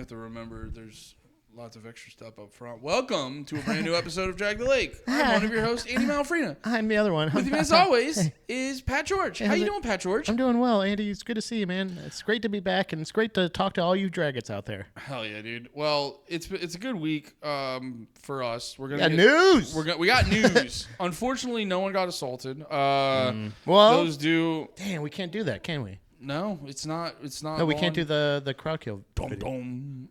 have to remember there's lots of extra stuff up front. Welcome to a brand new episode of Drag the Lake. I'm one of your hosts, Andy Malfrina. I'm the other one. With me, as always, is Pat George. How you doing, Pat George? I'm doing well, Andy. It's good to see you, man. It's great to be back, and it's great to talk to all you dragons out there. Hell yeah, dude. Well, it's a good week for us. We got news. We got news. Unfortunately, no one got assaulted. Well, those do. Damn, we can't do that, can we? No, it's not. No, we can't do the crowd kill.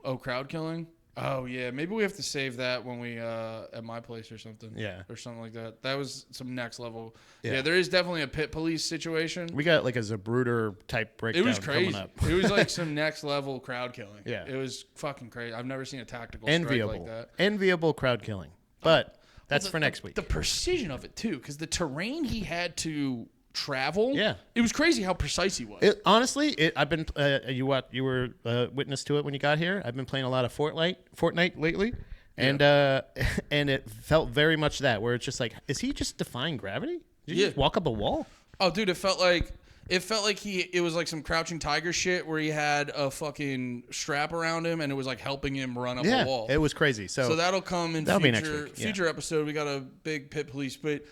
Oh, crowd killing. Oh yeah, maybe we have to save that when we at my place or something. Yeah, or something like that. That was some next level. Yeah, there is definitely a pit police situation. We got like a Zabruder type breakdown. It was crazy. Coming up. It was like some next level crowd killing. Yeah, it was fucking crazy. I've never seen a tactical strike like that. Enviable crowd killing, but that's for next week. The precision of it too, because the terrain he had to travel. Yeah, it was crazy how precise he was. Honestly, I've been you were witness to it when you got here. I've been playing a lot of Fortnite lately, and and it felt very much that where it's just like, is he just defying gravity? Did you just walk up a wall? Oh, dude, it felt like it was like some Crouching Tiger shit where he had a fucking strap around him and it was like helping him run up a wall. It was crazy. So that'll come in future episode. We got a big pit police, but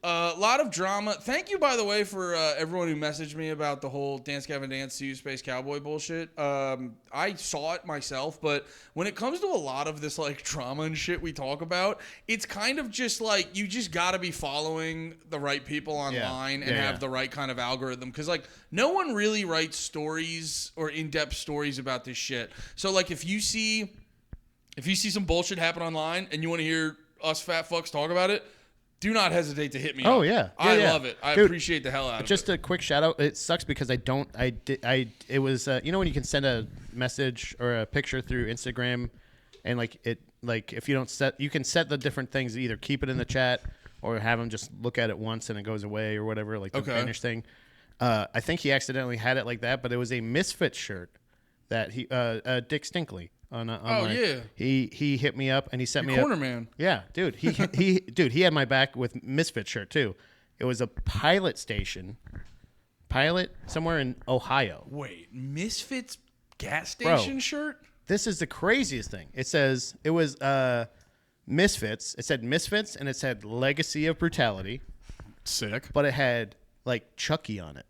a lot of drama. Thank you, by the way, for everyone who messaged me about the whole Gavin Dance, SeeYouSpaceCowboy bullshit. I saw it myself, but when it comes to a lot of this like drama and shit we talk about, it's kind of just like you just got to be following the right people online and have the right kind of algorithm, because like no one really writes stories or in-depth stories about this shit. So like if you see some bullshit happen online and you want to hear us fat fucks talk about it, do not hesitate to hit me up. Oh, yeah. I love it. I appreciate the hell out of it. Just a quick shout out. It sucks because it was, you know, when you can send a message or a picture through Instagram and if you don't you can set the different things, either keep it in the chat or have them just look at it once and it goes away or whatever, like the vanish thing. I think he accidentally had it like that, but it was a Misfits shirt that he, Dick Stinkley. He hit me up and he sent me corner man. Yeah, dude. He had my back with Misfit shirt too. It was a pilot somewhere in Ohio. Wait, Misfits gas station shirt? This is the craziest thing. It was Misfits. It said Misfits and it said Legacy of Brutality. Sick. But it had like Chucky on it.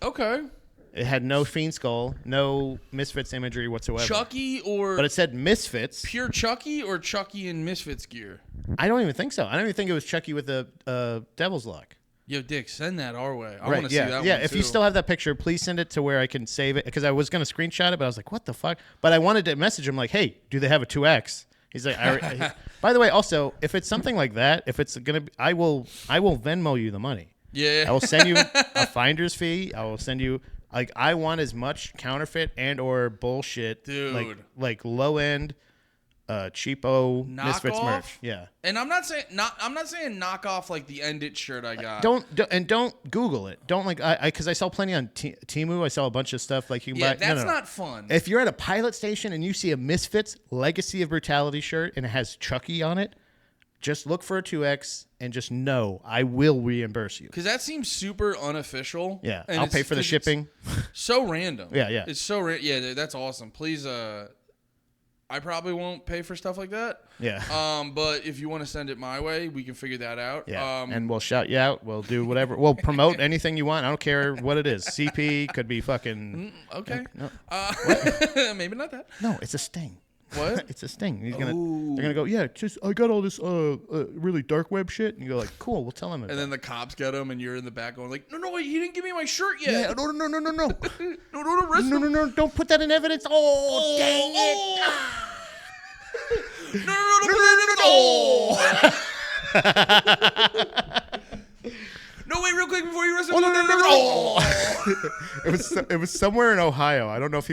Okay. It had no Fiend Skull, no Misfits imagery whatsoever. Chucky or... But it said Misfits. Pure Chucky or Chucky in Misfits gear? I don't even think so. I don't even think it was Chucky with the Devil's Lock. Yo, Dick, send that our way. I want to see that one, if too. You still have that picture, please send it to where I can save it. Because I was going to screenshot it, but I was like, what the fuck? But I wanted to message him like, hey, do they have a 2X? He's like, by the way, also, if it's something like that, if it's going to be, I will Venmo you the money. Yeah. I will send you a finder's fee. I will send you... Like, I want as much counterfeit and or bullshit, dude, like low end, cheapo Misfits merch. Yeah, and I'm not saying knock off like the End It shirt I got. Don't Google it. Don't because I saw plenty on Temu. I saw a bunch of stuff like you can buy. That's not fun. If you're at a pilot station and you see a Misfits Legacy of Brutality shirt and it has Chucky on it, just look for a 2X and just know I will reimburse you. Because that seems super unofficial. Yeah, and I'll pay for the shipping. So random. Yeah. It's so yeah, that's awesome. Please, I probably won't pay for stuff like that. Yeah. But if you want to send it my way, we can figure that out. Yeah. And we'll shout you out. We'll do whatever. We'll promote anything you want. I don't care what it is. CP could be fucking. Okay. No. Maybe not that. No, it's a sting. What? It's a sting. They're gonna go, yeah, just I got all this really dark web shit, and you go like, cool, we'll tell him. And then the cops get him, and you're in the back going like, no, wait, he didn't give me my shirt yet. Yeah, no, no, don't put that in evidence. Oh, dang it! No, wait, real quick before you arrest him. It was somewhere in Ohio. I don't know if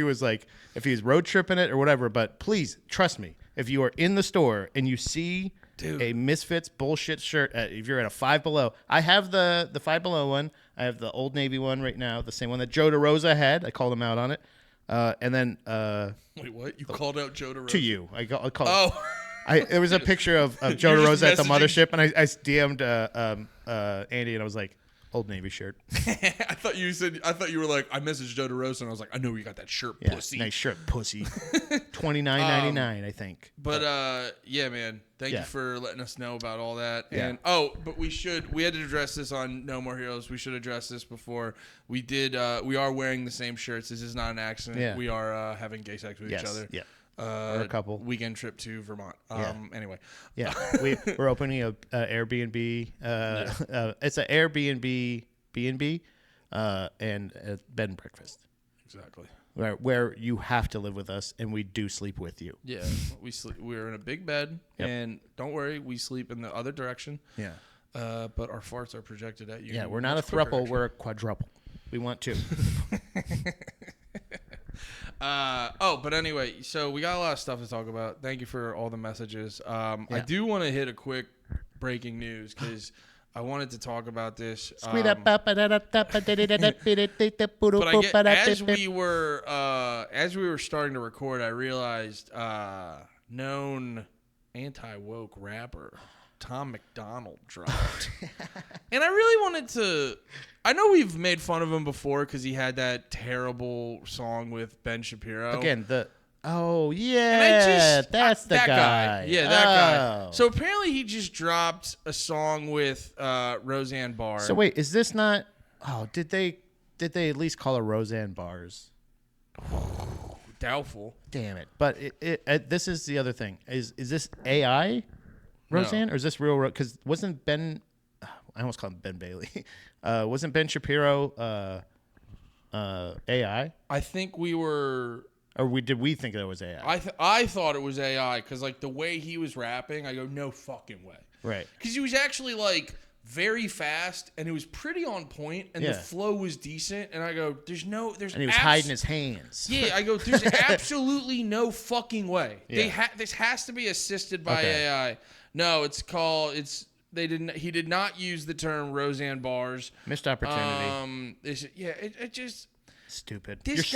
he's road tripping it or whatever, but please trust me. If you are in the store and you see a Misfits bullshit shirt, if you're at a Five Below, I have the Five Below one. I have the Old Navy one right now, the same one that Joe DeRosa had. I called him out on it. And then wait, what? You called out Joe DeRosa? To you. I called. Oh. There was a picture of Joe DeRosa at the mothership, and I DM'd Andy, and I was like, Old Navy shirt. I thought you were like, I messaged Joe DeRosa and I was like, I know you got that shirt, pussy. Nice shirt, pussy. $29.99, I think. But yeah, man. Thank you for letting us know about all that. Yeah. And but we had to address this on No More Heroes. We should address this before. We did we are wearing the same shirts. This is not an accident. Yeah. We are having gay sex with each other. Yeah. Or a couple. Weekend trip to Vermont. Anyway. Yeah. We're opening a Airbnb. It's an Airbnb B&B and a bed and breakfast. Exactly. Where you have to live with us, and we do sleep with you. Yeah, we're in a big bed, and don't worry, we sleep in the other direction. Yeah. But our farts are projected at you. Yeah, we're not a thruple, we're a quadruple. We want two. But anyway, so we got a lot of stuff to talk about. Thank you for all the messages. I do want to hit a quick breaking news because I wanted to talk about this. But as we were starting to record, I realized known anti-woke rapper Tom McDonald dropped. And I really wanted to... I know we've made fun of him before because he had that terrible song with Ben Shapiro. Again, that's the guy. Yeah, that guy. So apparently he just dropped a song with Roseanne Barr. So wait, is this not... Oh, did they at least call her Roseanne Barrs? Doubtful. Damn it. But this is the other thing. Is this AI Roseanne? No. Or is this real? Because wasn't Ben... I almost called him Ben Bailey. Wasn't Ben Shapiro AI? I think we were... Or did we think that was AI? I thought it was AI because like the way he was rapping, I go, no fucking way. Right. Because he was actually like very fast and it was pretty on point and the flow was decent. And I go, there's and he was hiding his hands. Yeah, I go, there's absolutely no fucking way. Yeah. This has to be assisted by AI. No, he did not use the term Roseanne Barrs. Missed opportunity. It just stupid. This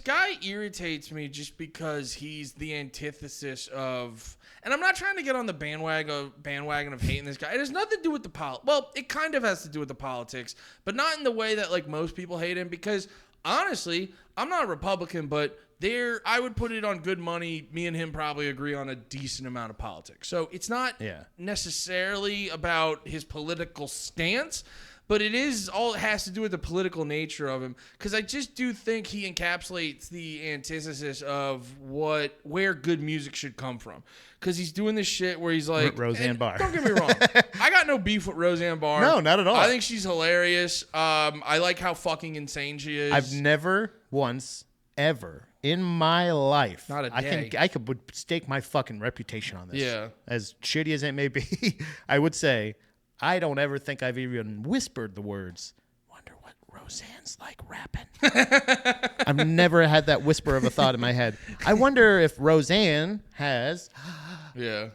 guy irritates me just because he's the antithesis of, and I'm not trying to get on the bandwagon of hating this guy. It has nothing to do with well, it kind of has to do with the politics, but not in the way that like most people hate him because honestly, I'm not a Republican, but I would put it on good money. Me and him probably agree on a decent amount of politics. So it's not necessarily about his political stance, but it has to do with the political nature of him. Because I just do think he encapsulates the antithesis of where good music should come from. Because he's doing this shit where he's like... Roseanne Barr. Don't get me wrong. I got no beef with Roseanne Barr. No, not at all. I think she's hilarious. I like how fucking insane she is. I've never once, ever... in my life, not a day. I would stake my fucking reputation on this. Yeah. As shitty as it may be, I would say, I don't ever think I've even whispered the words, wonder what Roseanne's like rapping. I've never had that whisper of a thought in my head. I wonder if Roseanne has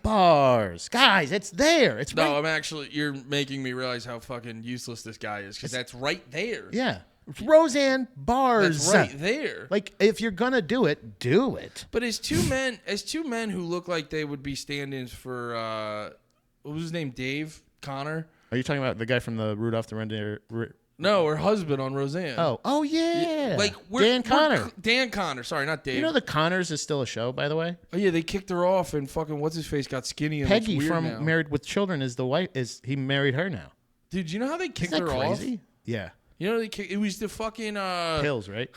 bars. Guys, it's there. It's right. You're making me realize how fucking useless this guy is because that's right there. Yeah. Roseanne Barrs. That's right there. Like, if you're gonna do it, do it. But as two men who look like they would be stand-ins for what was his name? Dave Connor. Are you talking about the guy from the Rudolph the Reindeer? No, her husband on Roseanne. Oh yeah. Like Dan Connor. Dan Connor. Sorry, not Dave. You know the Connors is still a show, by the way. Oh yeah, they kicked her off and fucking what's his face got skinny. And Peggy weird from now. Married with Children is the wife. He married her now? Dude, you know how they kicked her crazy? off? Yeah. You know it was the fucking pills, right?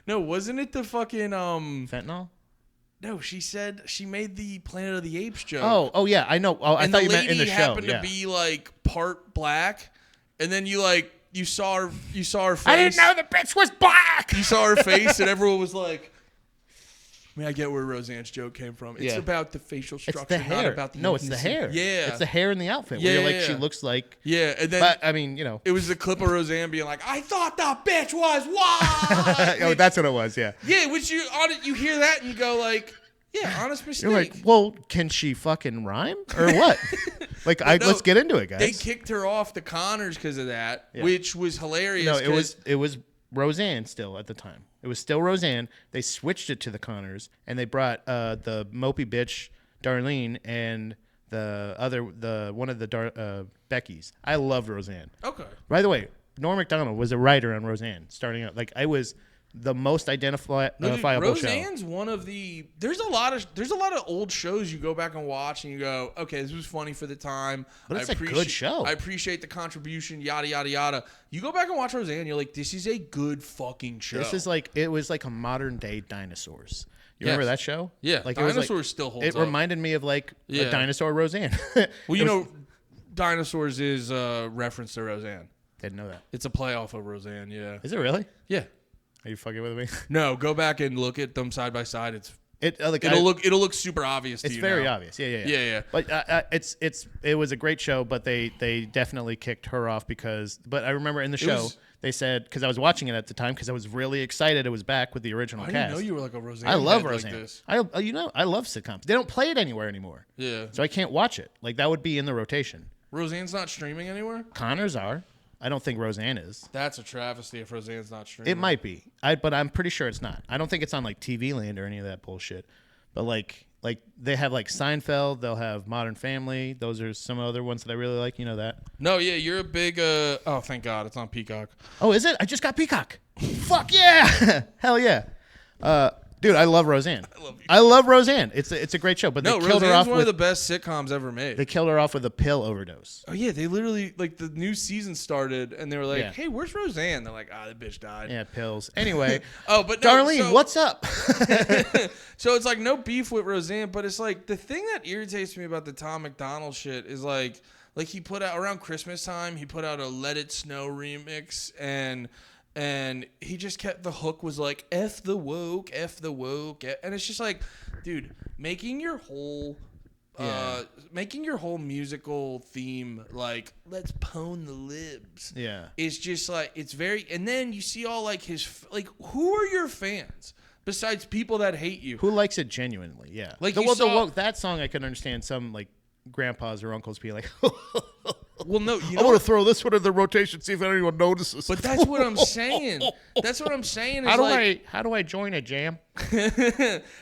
No, wasn't it the fucking fentanyl? No, she said she made the Planet of the Apes joke. Oh yeah, I know. I thought you meant in the show. And the lady happened to be like part black, and then you saw her face. I didn't know the bitch was black. You saw her face, and everyone was like, I mean, I get where Roseanne's joke came from. It's about the facial structure, it's the hair. Not about the No, it's the hair. Yeah. It's the hair in the outfit. Yeah, where you're like, she looks like... Yeah, and then... But, I mean, you know... It was the clip of Roseanne being like, I thought the bitch was white! Oh, that's what it was, yeah. Yeah, which you hear that and you go like, yeah, honest mistake. You're like, well, can she fucking rhyme? Or what? Like, let's get into it, guys. They kicked her off the Connors because of that, which was hilarious. No, it was Roseanne still at the time. It was still Roseanne. They switched it to the Connors, and they brought the mopey bitch Darlene and one of the Becky's. I loved Roseanne. Okay. By the way, Norm Macdonald was a writer on Roseanne starting out. Like I was the most identifiable show. Roseanne's one of the. There's a lot of old shows you go back and watch and you go, okay, this was funny for the time. But it's a good show. I appreciate the contribution. Yada yada yada. You go back and watch Roseanne, you're like, this is a good fucking show. This is like it was like a modern day Dinosaurs. You remember that show? Yeah, like Dinosaurs still holds up. It reminded me of like a dinosaur Roseanne. Well, you know, Dinosaurs is a reference to Roseanne. Didn't know that. It's a playoff of Roseanne. Yeah. Is it really? Yeah. Are you fucking with me? No, go back and look at them side by side. It'll look super obvious to you. It's very now. obvious. Yeah. But it was a great show, but they definitely kicked her off because. But I remember in the show they said, because I was watching it at the time because I was really excited it was back with the original cast. I didn't know you were like a Roseanne. I love Roseanne. Like this. I love sitcoms. They don't play it anywhere anymore. Yeah. So I can't watch it. Like that would be in the rotation. Roseanne's not streaming anywhere? Connors are. I don't think Roseanne is. That's a travesty if Roseanne's not streaming. It might be. But I'm pretty sure it's not. I don't think it's on like TV Land or any of that bullshit. But like they have like Seinfeld, they'll have Modern Family. Those are some other ones that I really like. You know that? No, yeah, you're a big oh, thank God, it's on Peacock. Oh, is it? I just got Peacock. Fuck yeah. Hell yeah. Dude, I love Roseanne. I love Roseanne. It's a great show, but they killed her off one of the best sitcoms ever made. They killed her off with a pill overdose. Oh yeah, they literally like the new season started and they were like, "Hey, where's Roseanne?" They're like, "Ah, the bitch died." Yeah, pills. Anyway, but no, Darlene, what's up? So it's like no beef with Roseanne, but it's like the thing that irritates me about the Tom McDonald shit is like he put out around Christmas time, he put out a Let It Snow remix and he just kept the hook was like F the woke, and it's just like, dude, making your whole musical theme like let's pwn the libs. Yeah, it's just like it's very, and then you see all like who are your fans besides people that hate you? Who likes it genuinely? Yeah, like that song I can understand some like grandpas or uncles being like. Well, no, I want to throw this one in the rotation, see if anyone notices. But that's what I'm saying. That's what I'm saying. Is how do I join a jam?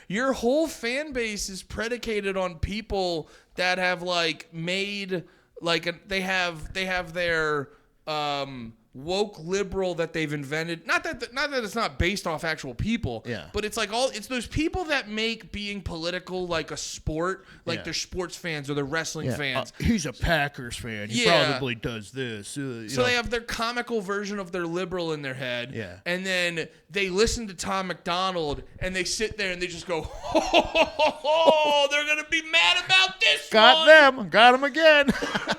Your whole fan base is predicated on people that have like made like they have their woke liberal that they've invented. Not that it's not based off actual people. Yeah. But it's like it's those people that make being political like a sport. Like they're sports fans or they're wrestling fans. He's a Packers fan. He probably does this. So they have their comical version of their liberal in their head. Yeah. And then they listen to Tom McDonald and they sit there and they just go, oh, they're gonna be mad about this. Got them again.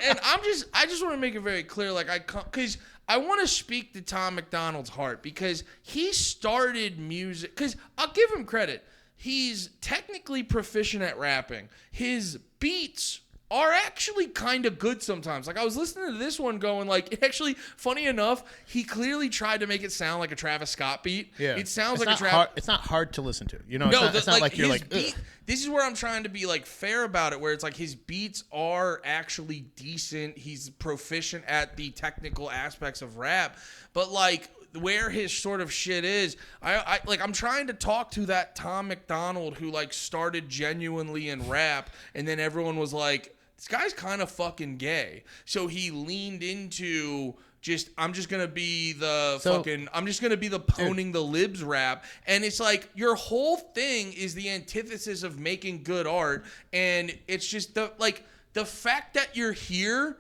And I just want to make it very clear, like because I want to speak to Tom McDonald's heart because he started music. Because I'll give him credit. He's technically proficient at rapping. His beats are actually kind of good sometimes. Like I was listening to this one going like, actually, funny enough, he clearly tried to make it sound like a Travis Scott beat. Yeah. It sounds like a Travis. It's not hard to listen to. You know, it's not like you're like, beat, this is where I'm trying to be like fair about it, where it's like his beats are actually decent. He's proficient at the technical aspects of rap, but like where his sort of shit is, I'm trying to talk to that Tom McDonald who like started genuinely in rap, and then everyone was like, this guy's kind of fucking gay, so he leaned into I'm just gonna be the poning the libs rap, and it's like your whole thing is the antithesis of making good art, and it's just the fact that you're here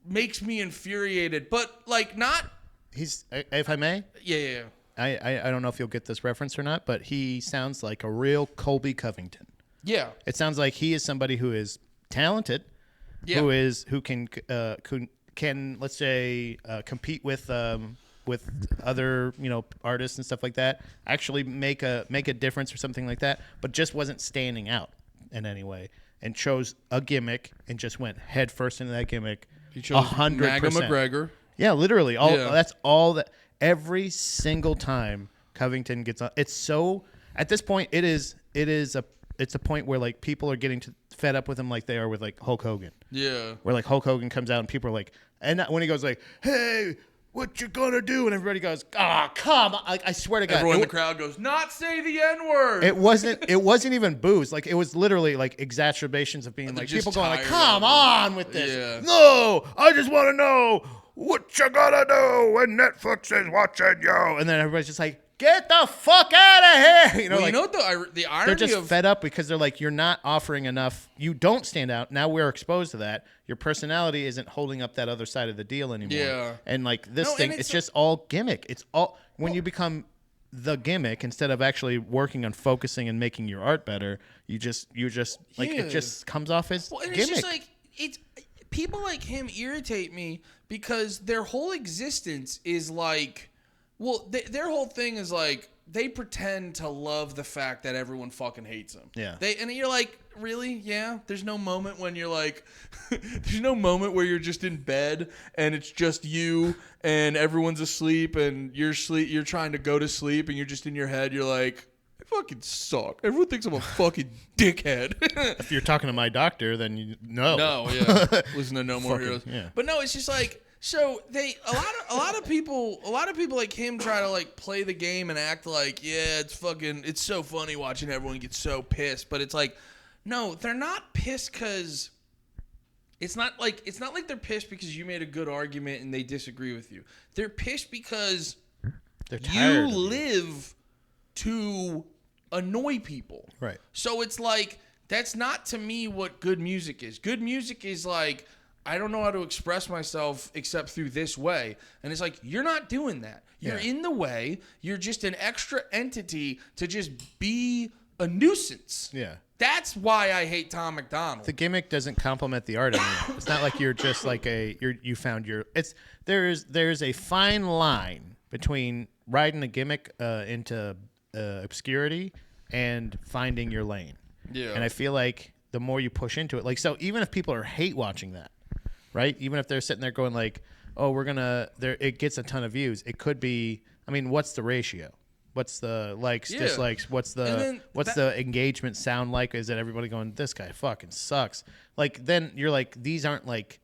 makes me infuriated, but like not. If I may? Yeah. I don't know if you'll get this reference or not, but he sounds like a real Colby Covington. Yeah. It sounds like he is somebody who is talented, who can let's say compete with other artists and stuff like that. Actually make a difference or something like that, but just wasn't standing out in any way and chose a gimmick and just went head first into that gimmick. He chose 100%. McGregor. Yeah, literally. That's all that. Every single time Covington gets on, it's so. At this point, it's a point where like people are getting fed up with him, like they are with like Hulk Hogan. Yeah. Where like Hulk Hogan comes out and people are like, and when he goes like, "Hey, what you gonna do? And everybody goes, oh, come on. Like, I swear to God. Everyone in the crowd goes, not say the N-word. It wasn't even boos. Like, it was literally like exacerbations of being like people going like, come on with this. Yeah. No, I just want to know what you gonna do when Netflix is watching you. And then everybody's just like, get the fuck out of here. You know, well, like, you know what the irony they're just of... fed up because they're like, you're not offering enough. You don't stand out. Now we're exposed to that. Your personality isn't holding up that other side of the deal anymore. Yeah. And like this thing, it's just all gimmick. It's all when you become the gimmick instead of actually working on focusing and making your art better. You just like it just comes off as gimmick. It's just like people like him irritate me because their whole existence is like, well, their whole thing is like they pretend to love the fact that everyone fucking hates them. Yeah. And you're like, really? Yeah. There's no moment when you're like, there's no moment where you're just in bed and it's just you and everyone's asleep and you're trying to go to sleep and you're just in your head. You're like, I fucking suck. Everyone thinks I'm a fucking dickhead. If you're talking to my doctor, then you know. No, yeah. Listen to No More Fucking, Heroes. yeah. But no, it's just like, so a lot of people like him try to like play the game and act like, yeah, it's so funny watching everyone get so pissed, but it's like, no, they're not pissed because it's not like they're pissed because you made a good argument and they disagree with you. They're pissed because They're tired you live to annoy people. Right. So it's like, that's not to me what good music is. Good music is like, I don't know how to express myself except through this way. And it's like, you're not doing that. You're in the way. You're just an extra entity to just be a nuisance. Yeah. That's why I hate Tom McDonald. The gimmick doesn't complement the art anymore. It's not like you're just like you found your. There's a fine line between riding a gimmick into obscurity and finding your lane. Yeah. And I feel like the more you push into it, like, so even if people are hate watching that, right? Even if they're sitting there going like, oh, it gets a ton of views. It could be, I mean, what's the ratio? What's the likes, dislikes? What's the engagement sound like? Is it everybody going, this guy fucking sucks? Like, then you're like, these aren't like.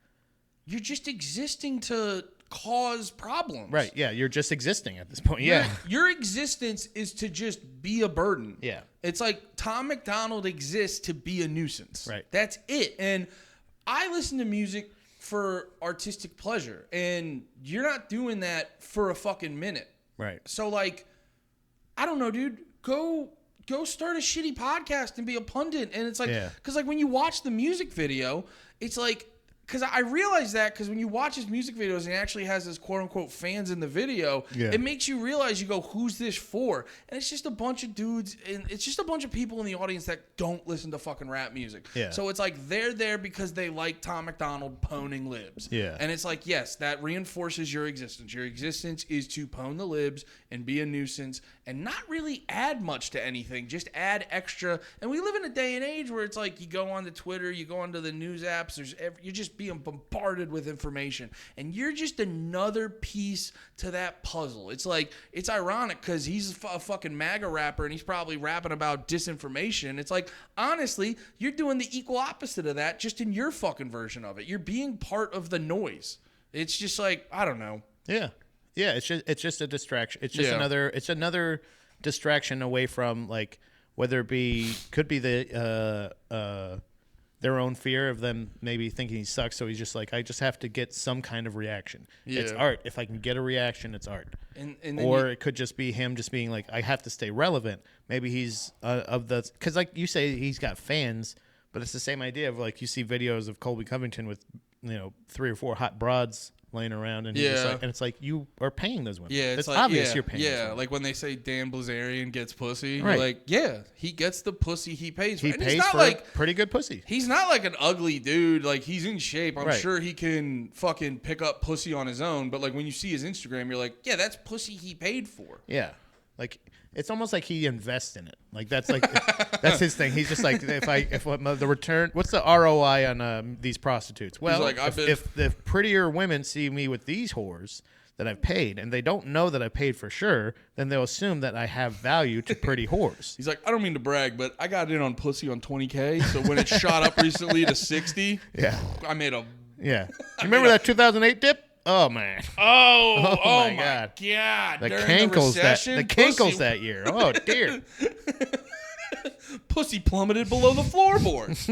You're just existing to cause problems. Right, yeah, you're just existing at this point. Yeah. Your existence is to just be a burden. Yeah. It's like Tom McDonald exists to be a nuisance. Right. That's it. And I listen to music for artistic pleasure, and you're not doing that for a fucking minute. Right. So, like, I don't know, dude. Go start a shitty podcast and be a pundit. And it's like, because like when you watch the music video, it's like, because I realize that because when you watch his music videos and he actually has his quote unquote fans in the video, it makes you realize, you go, who's this for? And it's just a bunch of dudes and it's just a bunch of people in the audience that don't listen to fucking rap music. Yeah. So it's like they're there because they like Tom McDonald poning libs. Yeah. And it's like, yes, that reinforces your existence. Your existence is to pwn the libs and be a nuisance and not really add much to anything. Just add extra. And we live in a day and age where it's like you go onto Twitter, you go onto the news apps, you're just being bombarded with information. And you're just another piece to that puzzle. It's like, it's ironic because he's a fucking MAGA rapper and he's probably rapping about disinformation. It's like, honestly, you're doing the equal opposite of that just in your fucking version of it. You're being part of the noise. It's just like, I don't know. Yeah. Yeah, it's just a distraction. It's just another distraction away from, like, whether it could be the their own fear of them maybe thinking he sucks, so he's just like, I just have to get some kind of reaction. Yeah. It's art. If I can get a reaction, it's art. And or it could just be him just being like, I have to stay relevant. Maybe he's because like you say, he's got fans, but it's the same idea of like you see videos of Colby Covington with 3 or 4 hot broads laying around, and and it's like, you are paying those women. Yeah, it's like, obvious you're paying. Yeah, like when they say Dan Blazarian gets pussy, right. You're like, yeah, he gets the pussy he pays for. He pays for like pretty good pussy. He's not like an ugly dude. Like, he's in shape. I'm right. sure he can fucking pick up pussy on his own. But like when you see his Instagram, you're like, yeah, that's pussy he paid for. Yeah, like. It's almost like he invests in it. Like that's that's his thing. He's just like, if the return, what's the ROI on these prostitutes? Well, like, if prettier women see me with these whores that I've paid, and they don't know that I paid for sure, then they'll assume that I have value to pretty whores. He's like, I don't mean to brag, but I got in on pussy on 20K. So when it shot up recently to 60, yeah, I made a. Yeah, you remember that 2008 dip? Oh man. Oh my God. God. The During cankles the recession, the cankles that year. Oh dear. Pussy plummeted below the floorboards.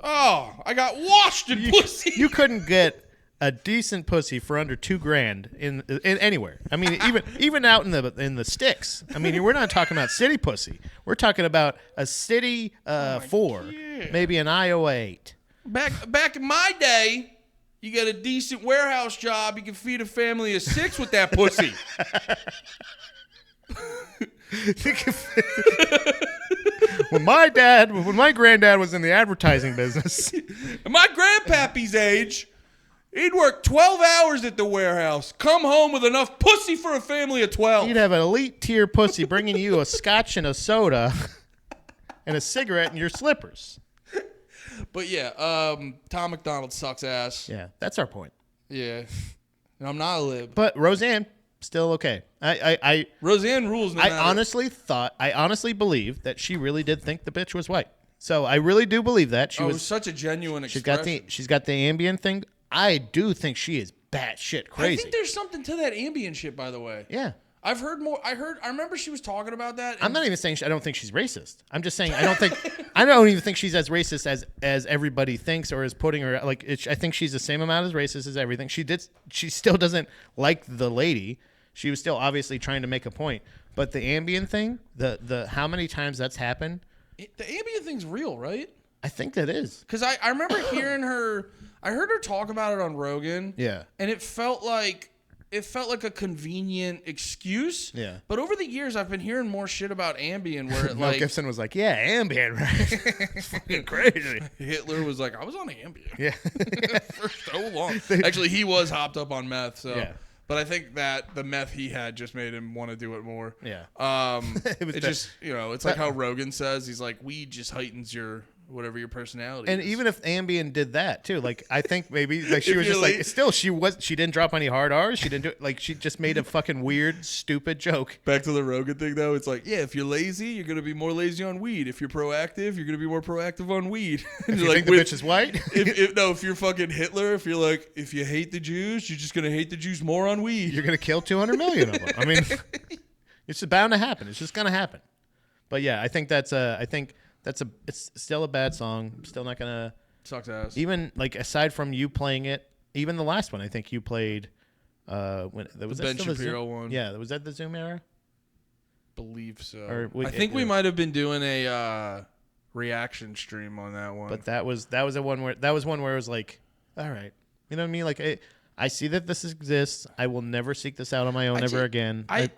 Oh, I got washed in pussy. You couldn't get a decent pussy for under $2,000 in anywhere. I mean, even out in the sticks. I mean, we're not talking about city pussy. We're talking about a city 4, maybe an Iowa 8. Back in my day, you get a decent warehouse job, you can feed a family of 6 with that pussy. When my granddad was in the advertising business, At my grandpappy's age, he'd work 12 hours at the warehouse, come home with enough pussy for a family of 12. he'd have an elite tier pussy bringing you a scotch and a soda and a cigarette in your slippers. But yeah, Tom McDonald sucks ass. Yeah, that's our point. Yeah. And I'm not a lib. But Roseanne, still okay. Roseanne rules. I honestly believe that she really did think the bitch was white. So I really do believe that. She was such a genuine expression. She's got the ambient thing. I do think she is batshit crazy. I think there's something to that ambient shit, by the way. Yeah. I've heard more. I remember she was talking about that. I'm not even saying I don't think she's racist. I'm just saying I don't even think she's as racist as everybody thinks or is putting her like. I think she's the same amount as racist as everything. She still doesn't like the lady. She was still obviously trying to make a point. But the ambient thing, the how many times that's happened. The ambient thing's real, right? I think that is. Because I remember hearing her. I heard her talk about it on Rogan. Yeah. And it felt like a convenient excuse. Yeah. But over the years, I've been hearing more shit about Ambien where it Mel Gibson was like, yeah, Ambien, right? It's fucking crazy. Hitler was like, I was on Ambien. Yeah. For so long. Actually, he was hopped up on meth. So. Yeah. But I think that the meth he had just made him want to do it more. Yeah. It just, it's like how Rogan says, he's like, weed just heightens your personality and is. even if Ambien did that too, like I think maybe like she was just like still she didn't drop any hard R's, she didn't do it, like she just made a fucking weird stupid joke. Back to the Rogan thing though, it's like, yeah, if you're lazy, you're gonna be more lazy on weed. If you're proactive, you're gonna be more proactive on weed. If you think the bitch is white? if you're fucking Hitler, if you're like, if you hate the Jews, you're just gonna hate the Jews more on weed. You're gonna kill 200 million of them. I mean, it's just bound to happen. It's just gonna happen. But yeah, I think it's still a bad song. I'm still not gonna. Sucks ass. Even like aside from you playing it, even the last one I think you played. When was the that Ben still Shapiro the Zoom? one? Yeah, was that the Zoom era? Believe so. Or I think we might have been doing a reaction stream on that one. But that was one where it was like, all right, you know what I mean? Like I see that this exists. I will never seek this out on my own ever again. I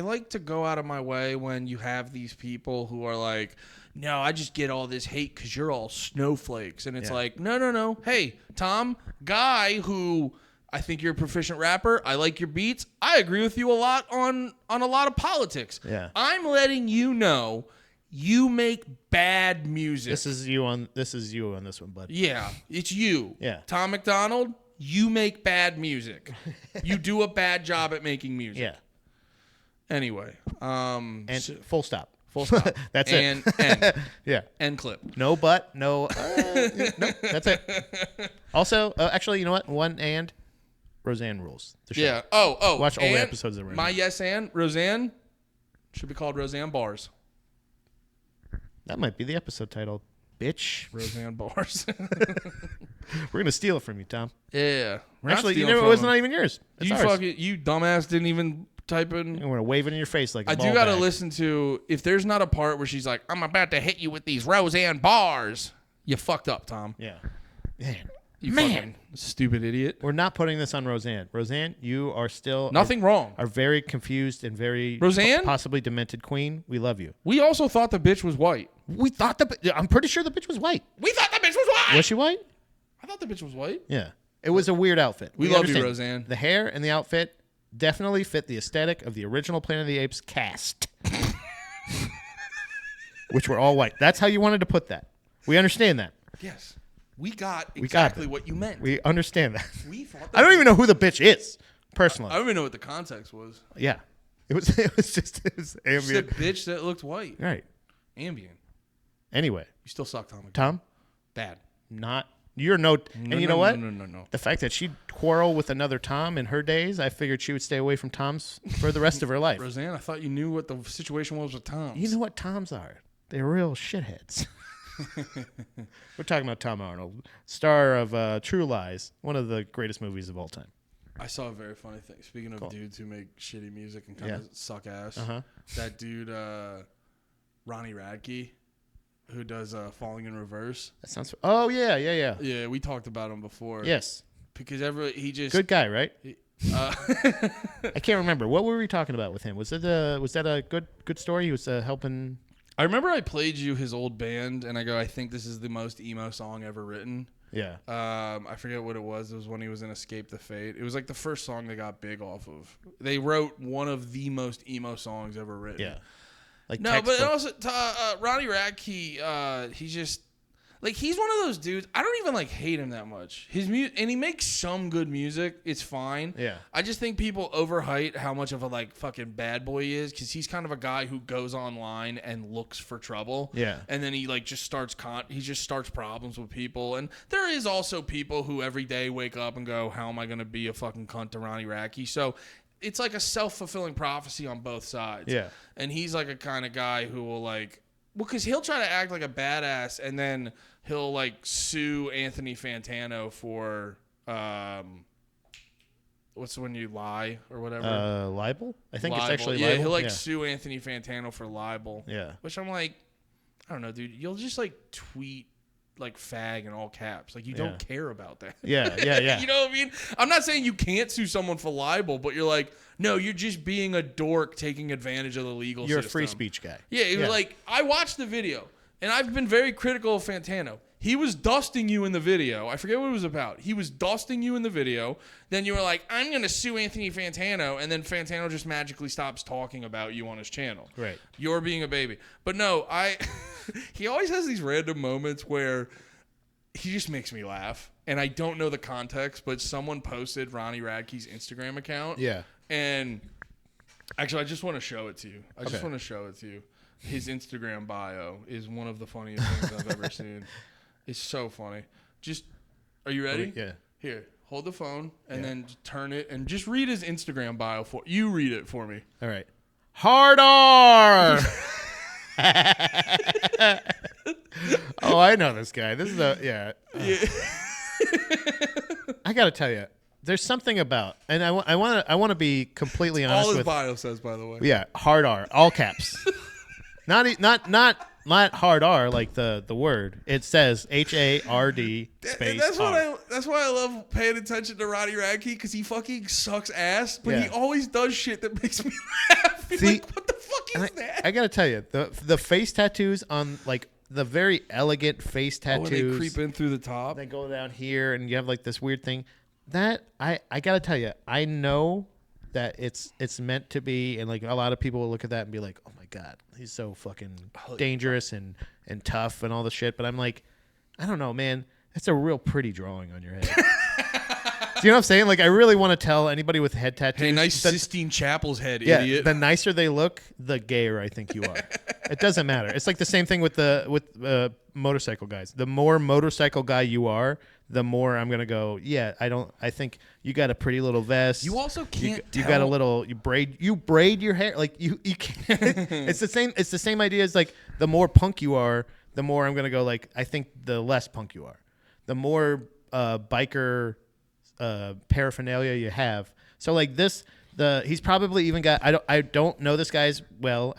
like to go out of my way when you have these people who are like, no, I just get all this hate because you're all snowflakes. And it's like, no. Hey, Tom, guy who I think you're a proficient rapper. I like your beats. I agree with you a lot on a lot of politics. Yeah. I'm letting you know you make bad music. This is you on this one, bud. Yeah, it's you. Yeah. Tom McDonald, you make bad music. You do a bad job at making music. Yeah. Anyway. And full stop. Full stop. That's it. Yeah. End clip. No but, no. No, that's it. Also, actually, you know what? Roseanne rules. The show. Yeah. Oh. Watch all the episodes of Roseanne. My yes and Roseanne should be called Roseanne Bars. That might be the episode title. Bitch. Roseanne Bars. We're going to steal it from you, Tom. Yeah. Actually, it was not even yours. It's ours. You dumbass didn't even type in. And we're going to wave it in your face like a I do got to listen to, if there's not a part where she's like, I'm about to hit you with these Roseanne Bars, you fucked up, Tom. Yeah. You fucking stupid idiot. We're not putting this on Roseanne. Roseanne, you are still nothing wrong. Are very confused and very Roseanne? Possibly demented queen. We love you. We also thought the bitch was white. I'm pretty sure the bitch was white. We thought the bitch was white. Was she white? I thought the bitch was white. Yeah. It was a weird outfit. We love you, Roseanne. The hair and the outfit definitely fit the aesthetic of the original Planet of the Apes cast. Which were all white. That's how you wanted to put that. We understand that. Yes. We got exactly what you meant. We understand that. We thought I don't even know who the bitch is, personally. I don't even know what the context was. Yeah. It was ambient. Just a bitch that looked white. Right. Ambient. Anyway. You still suck, Tom. Tom? Bad. Not You're and you know what? No. The fact that she'd quarrel with another Tom in her days, I figured she would stay away from Toms for the rest of her life. Roseanne, I thought you knew what the situation was with Toms. You know what Toms are? They're real shitheads. We're talking about Tom Arnold, star of True Lies, one of the greatest movies of all time. I saw a very funny thing. Speaking of dudes who make shitty music and kind of suck ass, that dude, Ronnie Radke, who does Falling in Reverse. That sounds. Oh yeah. Yeah, we talked about him before. Yes. Because he just good guy, right? I can't remember. What were we talking about with him? Was that a good story? He was helping. I remember I played you his old band, and I think this is the most emo song ever written. Yeah. I forget what it was. It was when he was in Escape the Fate. It was like the first song they got big off of. They wrote one of the most emo songs ever written. Yeah. Like no, but also Ronnie Radke, he's just like he's one of those dudes. I don't even hate him that much. His music, and he makes some good music. It's fine. Yeah. I just think people overhype how much of a fucking bad boy he is, because he's kind of a guy who goes online and looks for trouble. Yeah. And then he just starts problems with people. And there is also people who every day wake up and go, "How am I going to be a fucking cunt to Ronnie Radke?" So it's like a self-fulfilling prophecy on both sides. Yeah. And he's like a kind of guy who will because he'll try to act like a badass, and then he'll sue Anthony Fantano for what's when you lie or whatever? Libel? I think libel. It's actually yeah, libel. He'll sue Anthony Fantano for libel. Yeah. Which I'm I don't know, dude. You'll just tweet fag in all caps. You don't care about that. Yeah. You know what I mean? I'm not saying you can't sue someone for libel, but you're no, you're just being a dork taking advantage of the legal system. You're a free speech guy. Yeah, I watched the video, and I've been very critical of Fantano. He was dusting you in the video. I forget what it was about. He was dusting you in the video. Then you were like, I'm going to sue Anthony Fantano. And then Fantano just magically stops talking about you on his channel. Right. You're being a baby. But no, he always has these random moments where he just makes me laugh. And I don't know the context, but someone posted Ronnie Radke's Instagram account. Yeah. And actually, I just want to show it to you. His Instagram bio is one of the funniest things I've ever seen. It's so funny. Are you ready? Yeah. Here, hold the phone and then turn it and just read his Instagram bio you read it for me. All right. Hard R. Oh, I know this guy. This is yeah. I got to tell you, there's something about, and I want to be completely honest with. with. All his bio says, by the way. Yeah, hard R, all caps. Not hard R like the word. It says HARD space R. That's why I love paying attention to Ronnie Radke, because he fucking sucks ass, but he always does shit that makes me laugh. See, what the fuck is that? I gotta tell you, the face tattoos on the very elegant face tattoos. When they creep in through the top. They go down here, and you have this weird thing. That I gotta tell you, I know that it's meant to be, and a lot of people will look at that and be like, oh my god, he's so fucking dangerous and tough and all the shit. But I'm I don't know, man. That's a real pretty drawing on your head. Do you know what I'm saying? I really want to tell anybody with head tattoos. Hey, nice Sistine Chapel's head, idiot. The nicer they look, the gayer I think you are. It doesn't matter. It's the same thing with motorcycle guys. The more motorcycle guy you are, the more I'm gonna go. Yeah, I think you got a pretty little vest. You also can't. You got a little. You braid your hair. You can't. It's the same. It's the same idea as the more punk you are, the more I'm gonna go. I think the less punk you are, the more biker paraphernalia you have. So he's probably even got. I don't know this guy's well.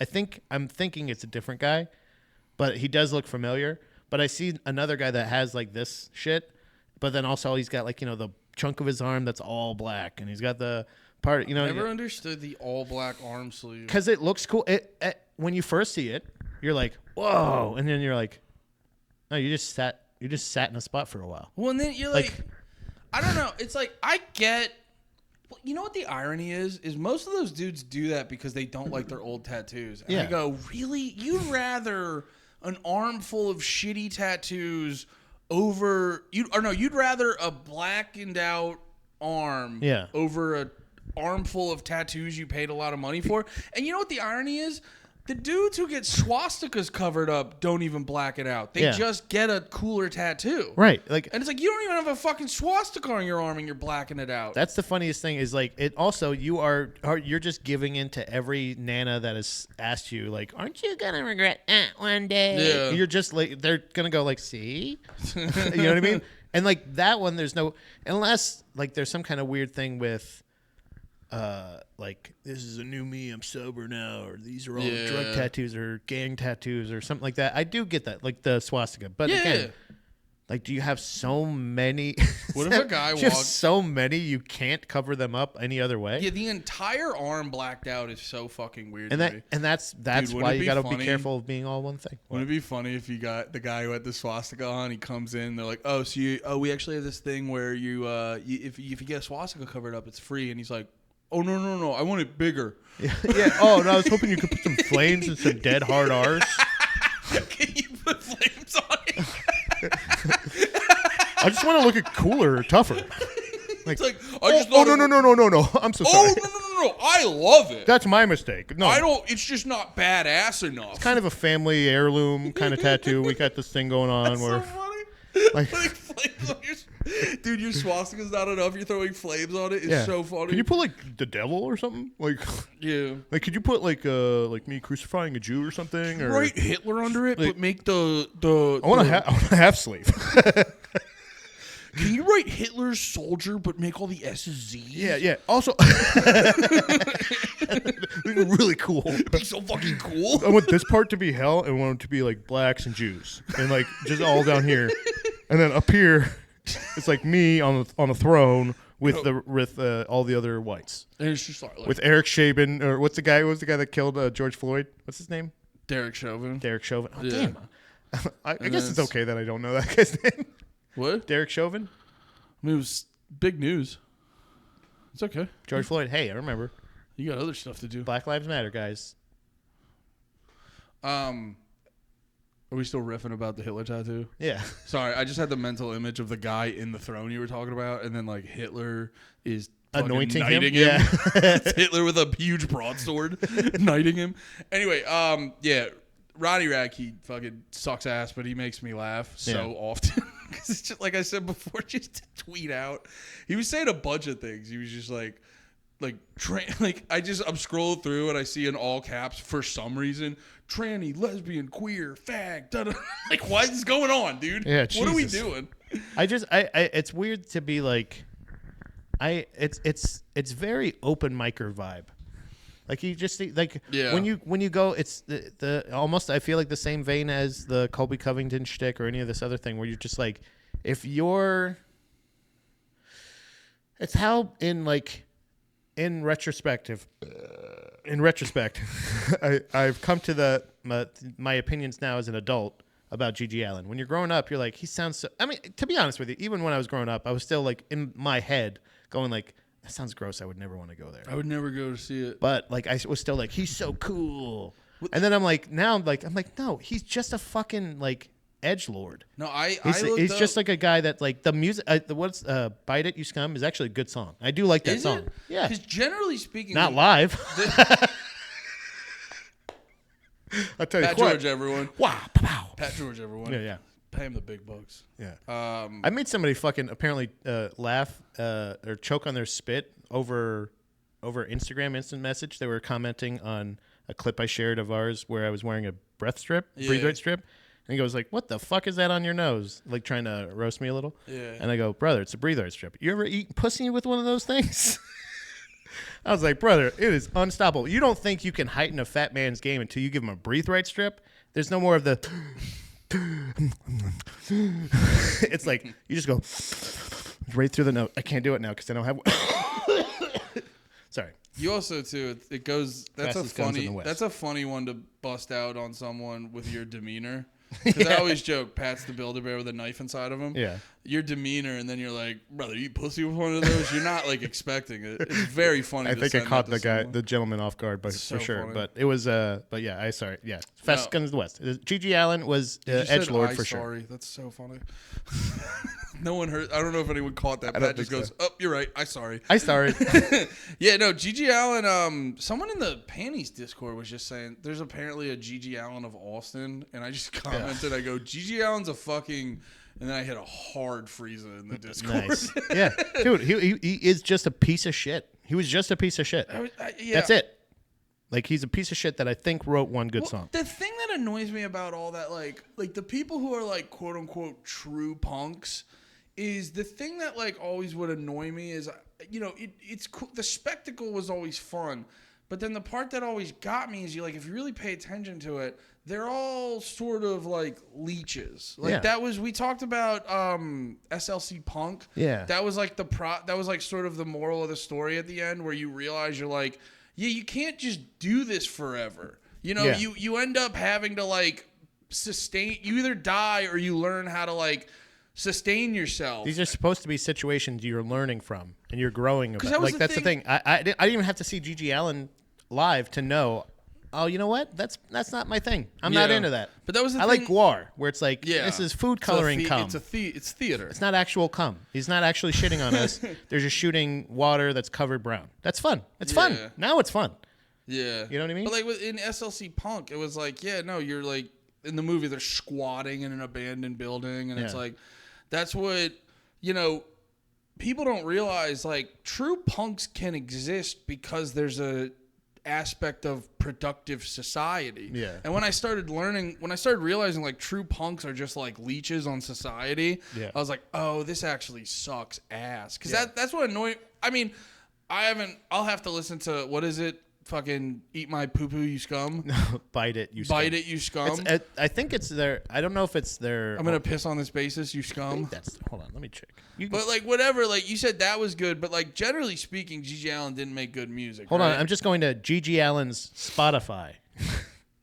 I'm thinking it's a different guy, but he does look familiar. But I see another guy that has this shit. But then also he's got the chunk of his arm that's all black, and he's got the part. Never understood the all black arm sleeve because it looks cool. When you first see it, you're like, whoa, and then you're like, no, you just sat in a spot for a while. Well, and then you're I don't know. It's I get. You know what the irony is most of those dudes do that because they don't like their old tattoos. And I go, really? You'd rather an armful of shitty tattoos you'd rather a blackened out arm over a armful of tattoos you paid a lot of money for. And you know what the irony is? The dudes who get swastikas covered up don't even black it out. They just get a cooler tattoo. Right. Like, and it's like, you don't even have a fucking swastika on your arm and you're blacking it out. That's the funniest thing is like it also you're just giving in to every Nana that has asked you like, aren't you gonna regret that one day? Yeah. You're just like they're gonna go like, see? You know what I mean? And like that one there's no unless like there's some kind of weird thing with like this is a new me, I'm sober now, or these are all drug tattoos or gang tattoos or something like that. I do get that, like the swastika. But again, like, do you have so many? What if a guy walks? You have so many you can't cover them up any other way. Yeah, the entire arm blacked out is so fucking weird. And that's Dude, why you got to be careful of being all one thing. Wouldn't it be funny if you got the guy who had the swastika on? He comes in, they're like, "Oh, so we actually have this thing where if you get a swastika covered up, it's free." And he's like, "Oh no, I want it bigger." Yeah. Oh no, I was hoping you could put some flames and some dead hard R's. Can you put flames on it? I just want to look cooler or tougher. Like, no. I'm so sorry. Oh no! I love it. That's my mistake. No, I don't. It's just not badass enough. It's kind of a family heirloom kind of tattoo. We got this thing going on That's where, so funny. like, flames on dude, your swastika's not enough. You're throwing flames on it. It's so funny. Can you put like the devil or something? Like, like could you put like me crucifying a Jew or something? Or write Hitler under it, like, but make the I want a half sleeve. Can you write Hitler's soldier, but make all the S's Z's? Yeah. Also, really cool. It'd be so fucking cool. I want this part to be hell, and I want it to be like blacks and Jews, and like just all down here, and then up here, it's like me on the throne with all the other whites. And it's just like with Eric Shaben, or what's the guy that killed George Floyd? What's his name? Derek Chauvin. Oh, damn. I guess it's okay that I don't know that guy's name. What? Derek Chauvin? I mean, it was big news. It's okay. George Floyd. Hey, I remember. You got other stuff to do. Black Lives Matter, guys. Are we still riffing about the Hitler tattoo? Yeah. Sorry, I just had the mental image of the guy in the throne you were talking about, and then like Hitler is anointing him. Yeah. It's Hitler with a huge broadsword knighting him. Anyway, Ronnie Radke fucking sucks ass, but he makes me laugh so often. Because it's just, like I said before, just to tweet out. He was saying a bunch of things. He was just I'm scrolling through and I see in all caps for some reason, tranny, lesbian, queer, fag, da-da. Like, what is going on, dude? Yeah, what are we doing? It's weird to be like, it's very open micer vibe. Like you just like when you go, it's the almost I feel like the same vein as the Colby Covington shtick or any of this other thing where you're just like, it's how in retrospect, I've come to my opinions now as an adult about G.G. Allen. When you're growing up, you're like, he sounds so. I mean, to be honest with you, even when I was growing up, I was still like in my head going like, that sounds gross. I would never want to go there. I would never go to see it. But like, I was still like, he's so cool. And then I'm like, no, he's just a fucking like edgelord. No, he's just like a guy that like the music. "Bite It, You Scum" is actually a good song. I do like that song. Yeah, because generally speaking, not live. I'll tell you, Pat George, everyone. Wow, Pat George, everyone. Yeah. Pay him the big bucks. Yeah. I made somebody fucking apparently laugh or choke on their spit over Instagram instant message. They were commenting on a clip I shared of ours where I was wearing a breath right strip. And he goes like, "What the fuck is that on your nose?" Like trying to roast me a little. Yeah. And I go, "Brother, it's a breathe right strip. You ever eat pussy with one of those things?" I was like, "Brother, it is unstoppable. You don't think you can heighten a fat man's game until you give him a breathe right strip? There's no more of the it's like you just go right through the note. I can't do it now because I don't have Sorry. You also too. It goes. That's a funny one to bust out on someone with your demeanor. Because I always joke, Pat's the Build-A-Bear with a knife inside of him. Yeah. Your demeanor, and then you're like, brother, you eat pussy with one of those? You're not like expecting it. It's very funny. I think I caught the gentleman off guard, but for sure. Funny. But it was but yeah, Fast Guns of the West. G.G. Allen was edgelord for sure. Sorry, that's so funny. No one heard. I don't know if anyone caught that. Pat just goes, "Oh, you're right. I'm sorry." Yeah, no. Gigi Allen. Someone in the Panties Discord was just saying there's apparently a Gigi Allen of Austin, and I just commented. I go, "Gigi Allen's a fucking," and then I hit a hard Frieza in the Discord. Nice. Yeah, dude. He is just a piece of shit. He was just a piece of shit. Yeah. That's it. Like, he's a piece of shit that I think wrote one good song. The thing that annoys me about all that, like the people who are like quote unquote true punks, is the thing that like always would annoy me is, you know, it's cool. The spectacle was always fun, but then the part that always got me is if you really pay attention to it, they're all sort of like leeches. Like that was, we talked about SLC Punk. Yeah. That was like that was like sort of the moral of the story at the end, where you realize you're like, yeah, you can't just do this forever. You know, you end up having to like sustain, you either die or you learn how to like sustain yourself. These are supposed to be situations you're learning from and you're growing about. Like, that's the thing. I didn't even have to see Gigi Allen live to know, oh, you know what? That's not my thing. I'm not into that. But that was the thing. I like Guar, where it's like, this is food coloring cum. It's theater. It's not actual cum. He's not actually shitting on us. They're just shooting water that's covered brown. That's fun. It's fun. Now it's fun. Yeah. You know what I mean? But like in SLC Punk, it was like, you're like, in the movie, they're squatting in an abandoned building, and it's like, that's what, you know, people don't realize, like, true punks can exist because there's a aspect of productive society. Yeah. And when I started realizing like true punks are just like leeches on society, I was like, oh, this actually sucks ass. Because that's what annoyed. I mean, I'll have to listen to, what is it? Fucking Eat My Poo Poo, You Scum. No, Bite It, You Scum. Bite It, You Scum. I think it's their, I don't know if it's their. I'm going to piss on this basis, You Scum. Hold on, let me check. But like whatever, like you said that was good, but like generally speaking, Gigi Allen didn't make good music. Hold on, I'm just going to Gigi Allen's Spotify.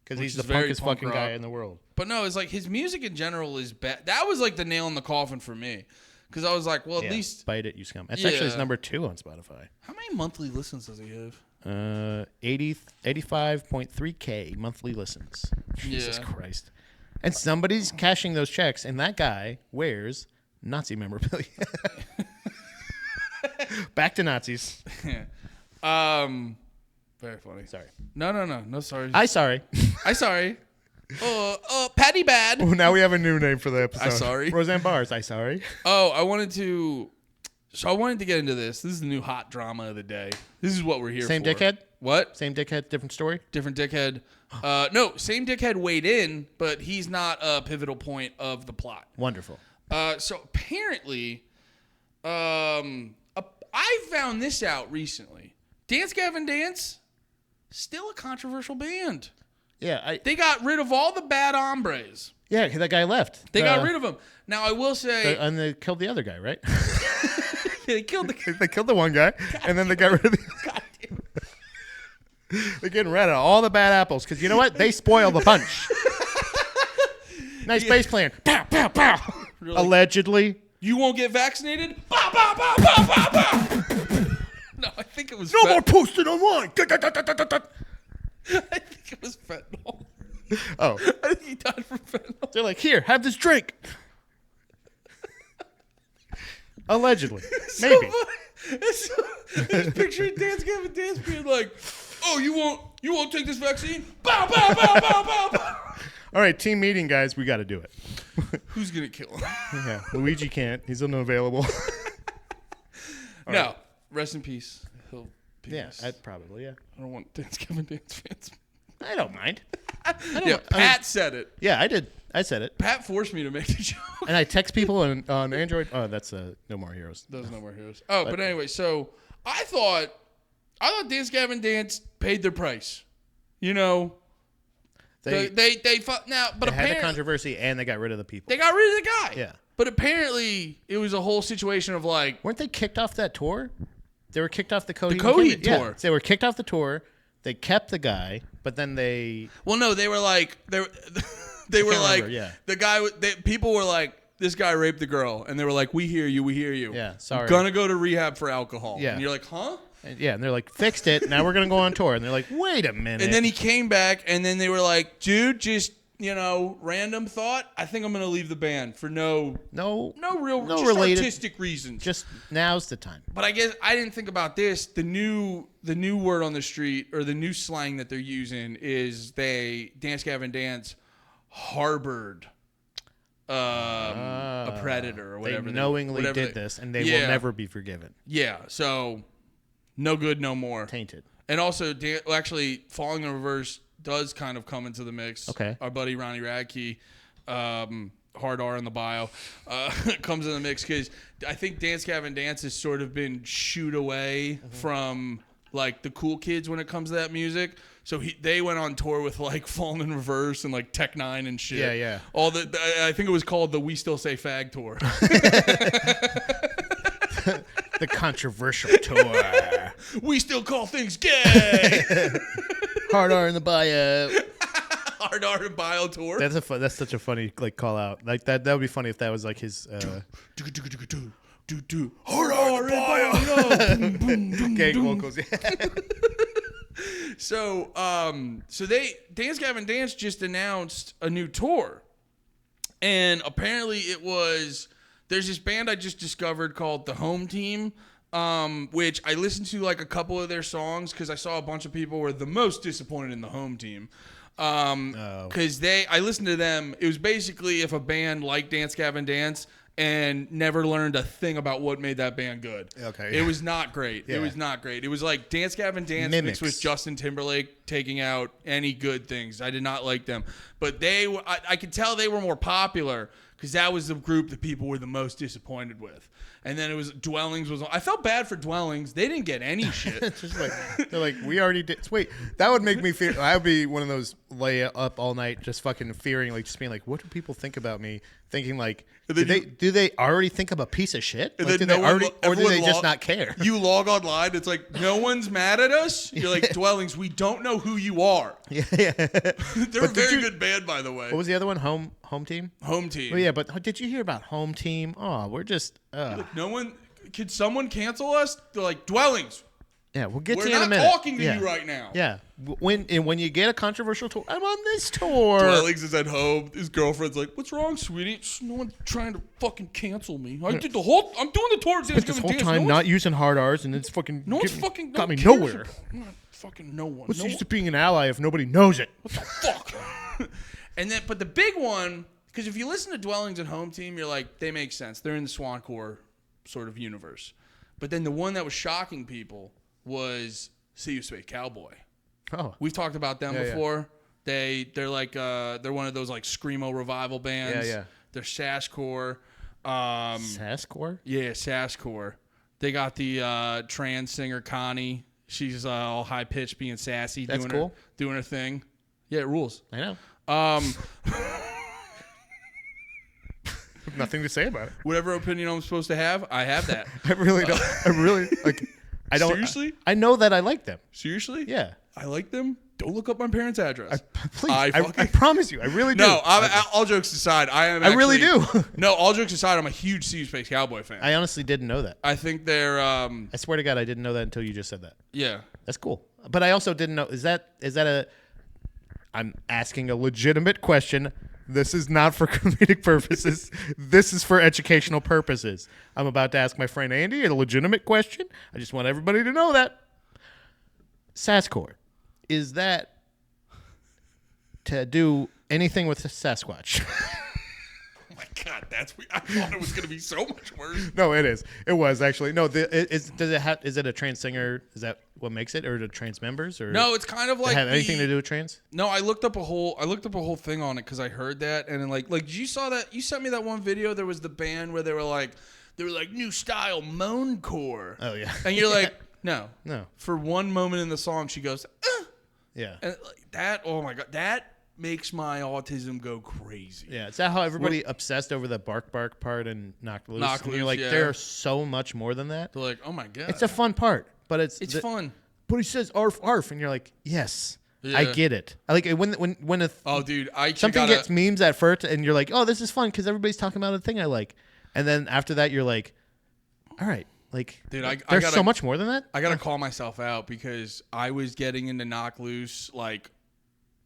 Because he's the punkest fucking guy in the world. But no, it's like his music in general is bad. That was like the nail in the coffin for me. Because I was like, well, at least. Bite It, You Scum. That's actually his number 2 on Spotify. How many monthly listens does he have? 85.3K monthly listens. Jesus Christ. And somebody's cashing those checks, and that guy wears Nazi memorabilia. Back to Nazis. Very funny. Sorry. No, sorry. I sorry. Patty Bad. Oh, now we have a new name for the episode. I sorry. Roseanne Barrs, I sorry. Oh, I wanted to get into this. This is the new hot drama of the day. This is what we're here for. Same dickhead? What? Same dickhead, different story? Different dickhead. No, same dickhead weighed in, but he's not a pivotal point of the plot. Wonderful. So apparently, I found this out recently. Gavin Dance, still a controversial band. Yeah, they got rid of all the bad hombres. Yeah, that guy left. They got rid of him. Now I will say, and they killed the other guy, right? They killed the. They killed the one guy, and then they got rid of the. God damn. They're getting rid of all the bad apples because you know what? They spoil the punch. Nice bass playing. Pow, pow, pow. Really? Allegedly. You won't get vaccinated? Pow, pow, pow, pow, pow, pow. No, I think it was. No more posting online. I think it was fentanyl. Oh. I think he died from fentanyl. They're like, here, have this drink. Allegedly. Maybe. I just picturing Gavin Dance being like, oh, you won't take this vaccine? Bow, bow, bow, bow, bow, bow. All right, team meeting, guys. We got to do it. Who's going to kill him? Yeah, Luigi can't. He's unavailable. No, right. Rest in peace. Probably, yeah. I don't want Gavin Dance fans. I don't mind. Pat said it. Yeah, I did. I said it. Pat forced me to make the joke. And I text people on Android. Oh, that's No More Heroes. Those No More Heroes. Oh, but anyway, so I thought Gavin Dance paid their price. You know, they had a controversy and they got rid of the people. They got rid of the guy. Yeah. But apparently it was a whole situation of like, weren't they kicked off that tour? They were kicked off the Coheed tour. Yeah, they were kicked off the tour. They kept the guy, but then they. Well, no, they were like the guy. People were like, this guy raped the girl, and they were like, we hear you. Yeah, sorry. I'm gonna go to rehab for alcohol. Yeah, and you're like, huh? And they're like, fixed it. Now we're gonna go on tour, and they're like, wait a minute. And then he came back, and then they were like, dude, just random thought. I think I'm gonna leave the band for no real just related artistic reasons. Just now's the time. But I guess I didn't think about this. The new word on the street, or the new slang that they're using, is Dance Gavin Dance harbored a predator or whatever. They knowingly did this, and they will never be forgiven. Yeah, so no good, no more. Tainted. And also, actually, Falling in Reverse does kind of come into the mix. Okay. Our buddy Ronnie Radke, hard R in the bio, comes in the mix because I think Dance Gavin Dance has sort of been shooed away from like the cool kids when it comes to that music. So they went on tour with like Falling in Reverse and like Tech Nine and shit. Yeah. I think it was called the We Still Say Fag tour. The controversial tour. We still call things gay. Hard R in the bio. Hard R in bio tour. That's such a funny like call out. Like that would be funny if that was like his Hard R in bio. gang vocals. So Dance Gavin Dance just announced a new tour. And apparently there's this band I just discovered called The Home Team, which I listened to like a couple of their songs because I saw a bunch of people were the most disappointed in The Home Team. Because I listened to them. It was basically if a band like Dance Gavin Dance and never learned a thing about what made that band good. Okay. It was not great. Yeah. It was not great. It was like Dance Gavin Dance mixed with Justin Timberlake taking out any good things. I did not like them. But I could tell they were more popular because that was the group that people were the most disappointed with. And then it was Dwellings I felt bad for Dwellings. They didn't get any shit. It's just like they're like, we already did. Wait, that would make me fear. I would be one of those lay up all night, just fucking fearing, like just being like, what do people think about me? Thinking like, do they already think I'm a piece of shit? Like, do they just not care? You log online, it's like no one's mad at us. You're like Dwellings. We don't know who you are. Yeah. They're a very good band, by the way. What was the other one? Home Team. Home Team. Oh yeah, but did you hear about Home Team? Oh, we're just. Like, no one. Could someone cancel us? They're like Dwellings. Yeah, we'll get to you in a minute. We're not talking to you right now. Yeah, when you get a controversial tour, I'm on this tour. Dwellings is at home. His girlfriend's like, "What's wrong, sweetie? No one's trying to fucking cancel me. I'm doing the tour. Spent this whole time not using hard R's, and it's fucking. No one's fucking got me nowhere. Not fucking no one. What's the use of being an ally if nobody knows it? What the fuck? But the big one, because if you listen to Dwellings and Home Team, you're like, they make sense. They're in the Swancore sort of universe. But then the one that was shocking people was SeeYouSpaceCowboy. Oh, we've talked about them before. Yeah. They're like they're one of those like screamo revival bands. Yeah. They're Sasscore. Sasscore? Yeah, Sasscore. They got the trans singer Connie. She's all high pitched, being sassy. That's cool. Doing her thing. Yeah, it rules. I know. Nothing to say about it. Whatever opinion I'm supposed to have, I have that. I really don't. I really like. I don't. Seriously? I know that I like them. Seriously? Yeah. I like them. Don't look up my parents' address. Please. I promise you. I really do. No, all jokes aside, I really do. No, all jokes aside, I'm a huge SeeYouSpaceCowboy fan. I honestly didn't know that. I think they're. I swear to God, I didn't know that until you just said that. Yeah. That's cool. But I also didn't know. Is that a? I'm asking a legitimate question. This is not for comedic purposes. This is for educational purposes. I'm about to ask my friend Andy a legitimate question. I just want everybody to know that. Sasscore. Is that to do anything with the Sasquatch? Oh my God, I thought it was going to be so much worse. No, it is. It was actually. No, is it a trans singer? Is that what makes it, or the trans members? Or no, it's kind of like anything to do with trans? No, I looked up a whole thing on it because I heard that, and then like you saw that, you sent me that one video. There was the band where they were like new style moancore. Oh yeah, and you're like no. For one moment in the song, she goes, yeah, and like that. Oh my God, that makes my autism go crazy. Yeah, is that how everybody obsessed over the bark part and knock loose? And you're like, there's so much more than that. They're like, oh my God, it's a fun part, but it's fun. But he says arf arf, and you're like, yes, I get it. I like it when dude, something gets memes at first, and you're like, oh, this is fun because everybody's talking about a thing I like, and then after that, you're like, all right. Like, dude, there's so much more than that. I gotta call myself out because I was getting into knock loose, like,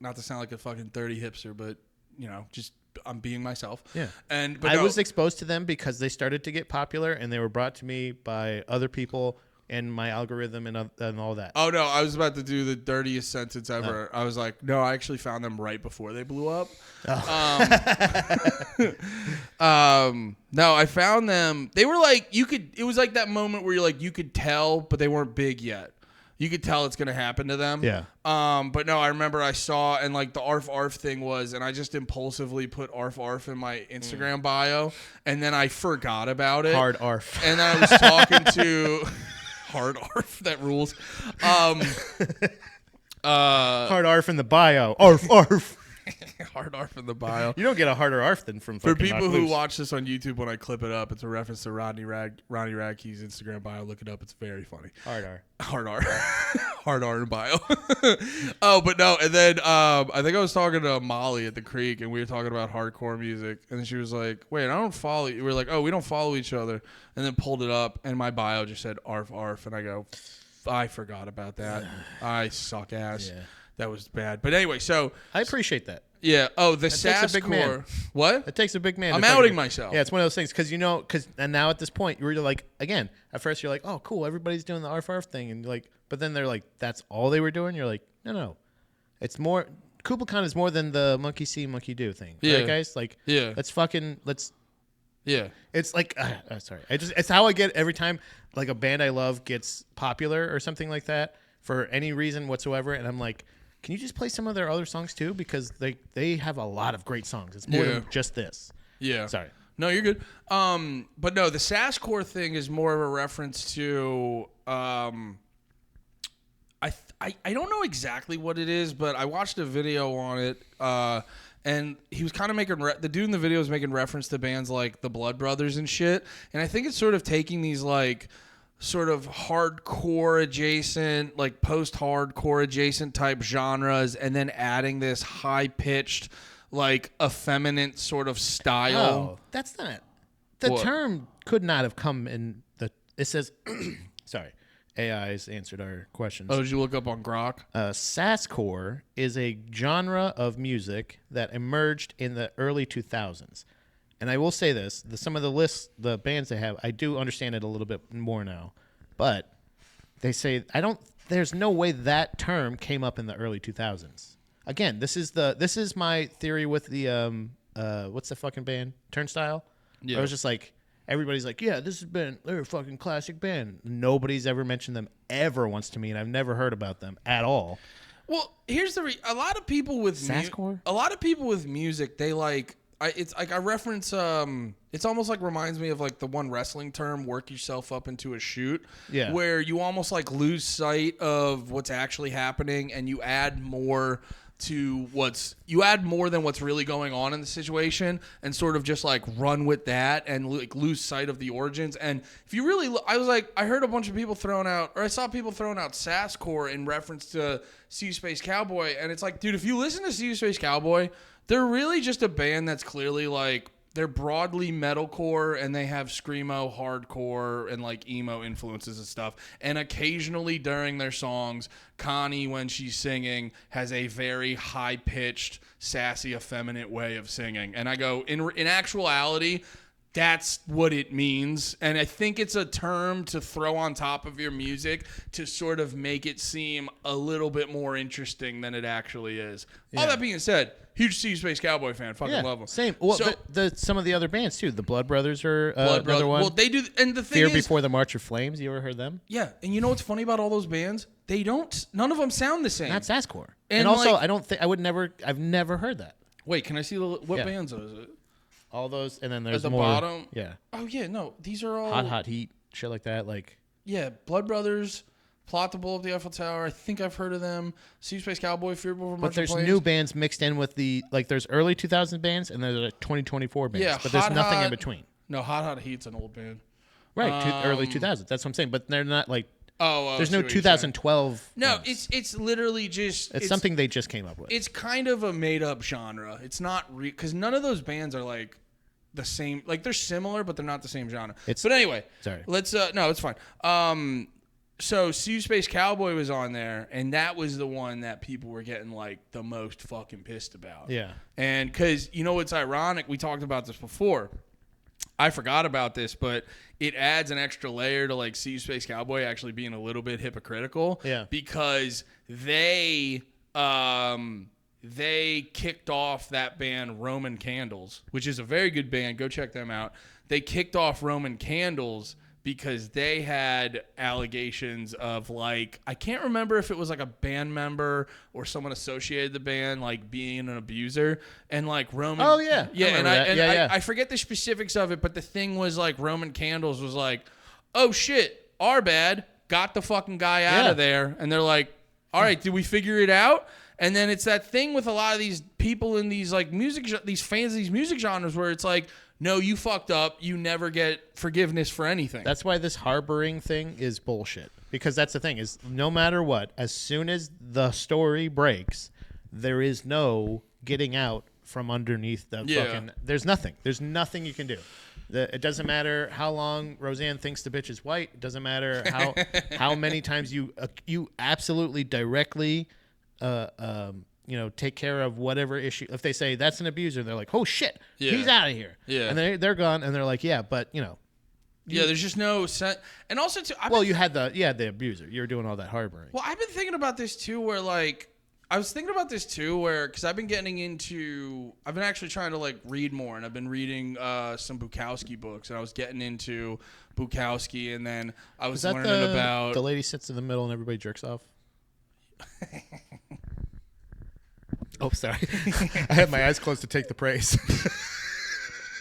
not to sound like a fucking 30 hipster, but just I'm being myself. Yeah. But I was exposed to them because they started to get popular, and they were brought to me by other people and my algorithm and all that. Oh no, I was about to do the dirtiest sentence ever. I was like, no, I actually found them right before they blew up. No, I found them. They were like, it was like that moment where you're like, you could tell, but they weren't big yet. You could tell it's going to happen to them. Yeah. But no, I remember I saw, and like the ARF ARF thing was, and I just impulsively put ARF ARF in my Instagram bio, and then I forgot about it. Hard ARF. And then I was talking to Hard ARF, that rules. Hard ARF in the bio. ARF ARF. Hard ARF in the bio. You don't get a harder ARF than from For fucking people Knock who Loose. watch this on YouTube, when I clip it up, it's a reference to Ronnie Radke's Instagram bio. Look it up; it's very funny. Hard R. Hard R, hard R in bio. Oh, but no, and then I think I was talking to Molly at the Creek, and we were talking about hardcore music, and then she was like, "Wait, I don't follow you." We were like, "Oh, we don't follow each other," and then pulled it up, and my bio just said ARF ARF, and I go, "I forgot about that. I suck ass." Yeah. That was bad. But anyway, so I appreciate that. Yeah. Oh, the sass big man. What? It takes a big man. I'm outing myself. Yeah, it's one of those things and now at this point you're like, again, at first you're like, oh, cool, everybody's doing the ARF thing, and like, but then they're like, that's all they were doing. You're like, no, it's more. Kublai is more than the monkey see, monkey do thing. Yeah, right, guys. Like, yeah, let's. Yeah. It's like, sorry, it's how I get every time like a band I love gets popular or something like that for any reason whatsoever, and I'm like, can you just play some of their other songs too? Because they have a lot of great songs. It's more than just this. Yeah. Sorry. No, you're good. But no, the sasscore thing is more of a reference to I don't know exactly what it is, but I watched a video on it, and he was kind of making the dude in the video was making reference to bands like the Blood Brothers and shit, and I think it's sort of taking these like sort of hardcore adjacent, like post-hardcore adjacent type genres, and then adding this high-pitched, like effeminate sort of style. Oh, that's not. The term could not have come in the. It says, sorry, AI's answered our questions. Oh, did you look up on Grok? Sasscore is a genre of music that emerged in the early 2000s. And I will say this, some of the lists, the bands they have, I do understand it a little bit more now. But they say, there's no way that term came up in the early 2000s. Again, this is my theory with the, what's the fucking band? Turnstile? Yeah. I was just like, everybody's like, yeah, they're a fucking classic band. Nobody's ever mentioned them ever once to me, and I've never heard about them at all. Well, here's a lot of people with Sasscore? A lot of people with music, they like, it's like I reference it's almost like reminds me of like the one wrestling term, work yourself up into a shoot, where you almost like lose sight of what's actually happening, and you add more than what's really going on in the situation, and sort of just like run with that and like lose sight of the origins. And if you really I heard a bunch of people I saw people throwing out sasscore in reference to SeeYouSpaceCowboy, and it's like, dude, if you listen to SeeYouSpaceCowboy, they're really just a band that's clearly like, they're broadly metalcore, and they have screamo, hardcore, and like emo influences and stuff. And occasionally during their songs, Connie, when she's singing, has a very high-pitched, sassy, effeminate way of singing. And I go, in actuality, that's what it means. And I think it's a term to throw on top of your music to sort of make it seem a little bit more interesting than it actually is. Yeah. All that being said, huge SeeYouSpaceCowboy fan. Fucking love them. Same. Well, so, some of the other bands, too. The Blood Brothers are another one. Well, they do. And the thing Fear is, Before the March of Flames. You ever heard them? Yeah. And you know what's funny about all those bands? None of them sound the same. Not sasscore. And also, I've never heard that. Wait, can I see what bands is it? All those, and then there's at the more. Bottom. Yeah. Oh yeah, no, these are all Hot Heat, shit like that. Like, yeah, Blood Brothers, Plot to Blow Up the Eiffel Tower. I think I've heard of them. SeeYouSpaceCowboy, Fear Before March. But there's new bands mixed in with there's early 2000 bands and there's 2024 bands. Yeah, but there's nothing in between. No, Hot Heat's an old band. Right, early 2000s. That's what I'm saying. But they're not like. There's no 2012. No, it's literally just. It's something they just came up with. It's kind of a made up genre. It's not because none of those bands are like the same. Like they're similar, but they're not the same genre. But anyway, sorry. Let's no, it's fine. So See You Space Cowboy was on there, and that was the one that people were getting like the most fucking pissed about. Yeah. And because you know what's ironic, we talked about this before. I forgot about this, but it adds an extra layer to like See You Space Cowboy actually being a little bit hypocritical. Yeah. Because they kicked off that band Roman Candles, which is a very good band. Go check them out. They kicked off Roman Candles because they had allegations of like, I can't remember if it was like a band member or someone associated the band like being an abuser, and like Roman. Oh yeah, I forget the specifics of it, but the thing was like Roman Candles was like, oh shit, our bad, got the fucking guy out of there, and they're like, all right, did we figure it out? And then it's that thing with a lot of these people in these like these fans of these music genres where it's like, no, you fucked up. You never get forgiveness for anything. That's why this harboring thing is bullshit. Because that's the thing is, no matter what, as soon as the story breaks, there is no getting out from underneath the fucking. There's nothing. There's nothing you can do. It doesn't matter how long Roseanne thinks the bitch is white. It doesn't matter how many times you absolutely directly. Take care of whatever issue. If they say that's an abuser, they're like, oh shit, he's out of here. Yeah. And they're gone, and they're like, yeah, but there's just no sense. And also, too, you had the abuser. You were doing all that harboring. Well, I've been thinking about this too, where like, because I've been actually trying to like read more, and I've been reading some Bukowski books, and I was getting into Bukowski, and then I was learning about the lady sits in the middle and everybody jerks off. Oh, sorry. I had my eyes closed to take the praise.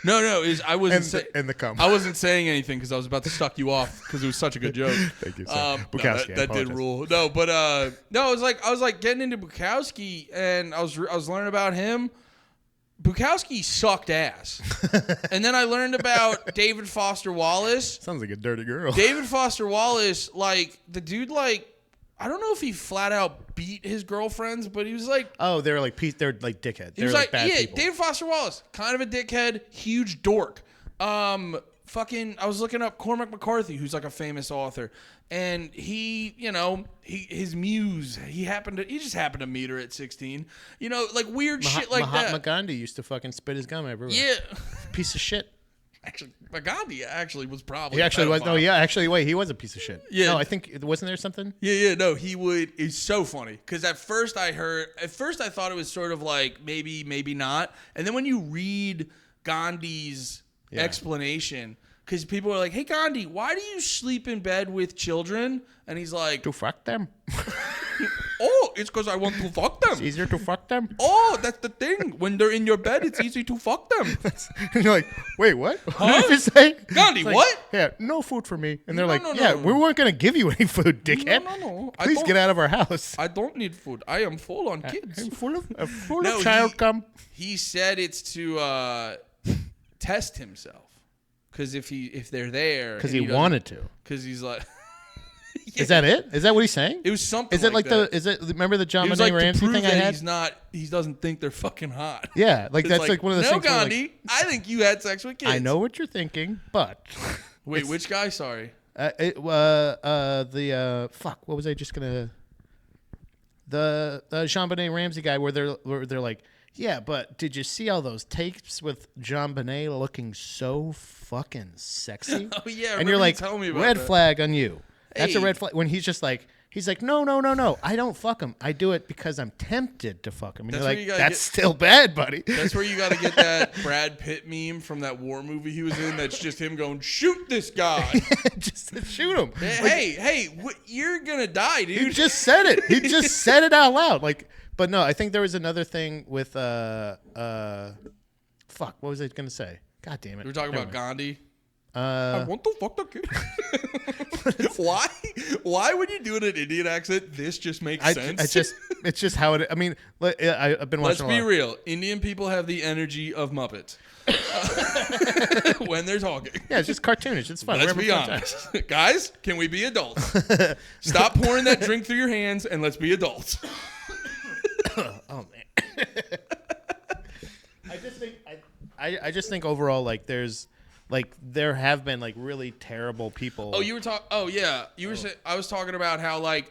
No, I wasn't and the cum. I wasn't saying anything because I was about to suck you off because it was such a good joke. Thank you. Bukowski, that did rule. No, but I was like getting into Bukowski, and I was learning about him. Bukowski sucked ass. And then I learned about David Foster Wallace. Sounds like a dirty girl. David Foster Wallace, like the dude, like I don't know if he flat out beat his girlfriends, but he was like... Oh, they're like dickheads. He was like bad people. David Foster Wallace, kind of a dickhead, huge dork. I was looking up Cormac McCarthy, who's like a famous author, and his muse, he just happened to meet her at 16. Like weird shit like that. Mahatma Gandhi used to fucking spit his gum everywhere. Yeah. Piece of shit. Actually, Gandhi actually was probably. He actually was. No, yeah, actually, wait, he was a piece of shit. Yeah. No, I think wasn't there something? Yeah. No, he would. It's so funny because at first I thought it was sort of like maybe not, and then when you read Gandhi's explanation, because people are like, "Hey, Gandhi, why do you sleep in bed with children?" And he's like, "To fuck them." Oh, it's because I want to fuck them. It's easier to fuck them. Oh, that's the thing. When they're in your bed, it's easy to fuck them. And you're like, wait, what? What did you say? Gandhi, like, what? Yeah, no food for me. And they're no. we weren't going to give you any food, dickhead. No. Please get out of our house. I don't need food. I am full on kids. I'm full of child cum. He said it's to test himself. Because if they're there. Because he wanted to. Because he's like... Yeah. Is that it? Is that what he's saying? It was something. Is it like that. remember the John Benet Ramsey thing I had? He doesn't think they're fucking hot. Yeah, like that's like one of those things. No, Gandhi, I think you had sex with kids. I know what you're thinking, but wait, which guy? Sorry. Fuck. What was I just gonna? The Jean Benet Ramsey guy, where they're like, yeah, but did you see all those tapes with Jean Benet looking so fucking sexy? Oh yeah, and you're like, tell me about red that. flag on you. That's a red flag. When he's like, no, I don't fuck him. I do it because I'm tempted to fuck him. And you're like, that's still bad, buddy. That's where you got to get that Brad Pitt meme from that war movie he was in. That's just him going, shoot this guy. Just shoot him. Hey, you're going to die, dude. He just said it. He just said it out loud. Like, but no, I think there was another thing with, fuck, what was I going to say? God damn it. We were talking about Gandhi. I want to fuck the kid. Why when you do it in an Indian accent, this just makes sense? It's just how it. I mean, I've been watching. Let's be real. Indian people have the energy of Muppets when they're talking. Yeah, it's just cartoonish. It's fun. Let's be honest, guys. Can we be adults? Stop pouring that drink through your hands and let's be adults. Oh man. I just think overall, like, there's like there have been like really terrible people. Oh, you were talking. Oh, yeah. You were saying. I was talking about how like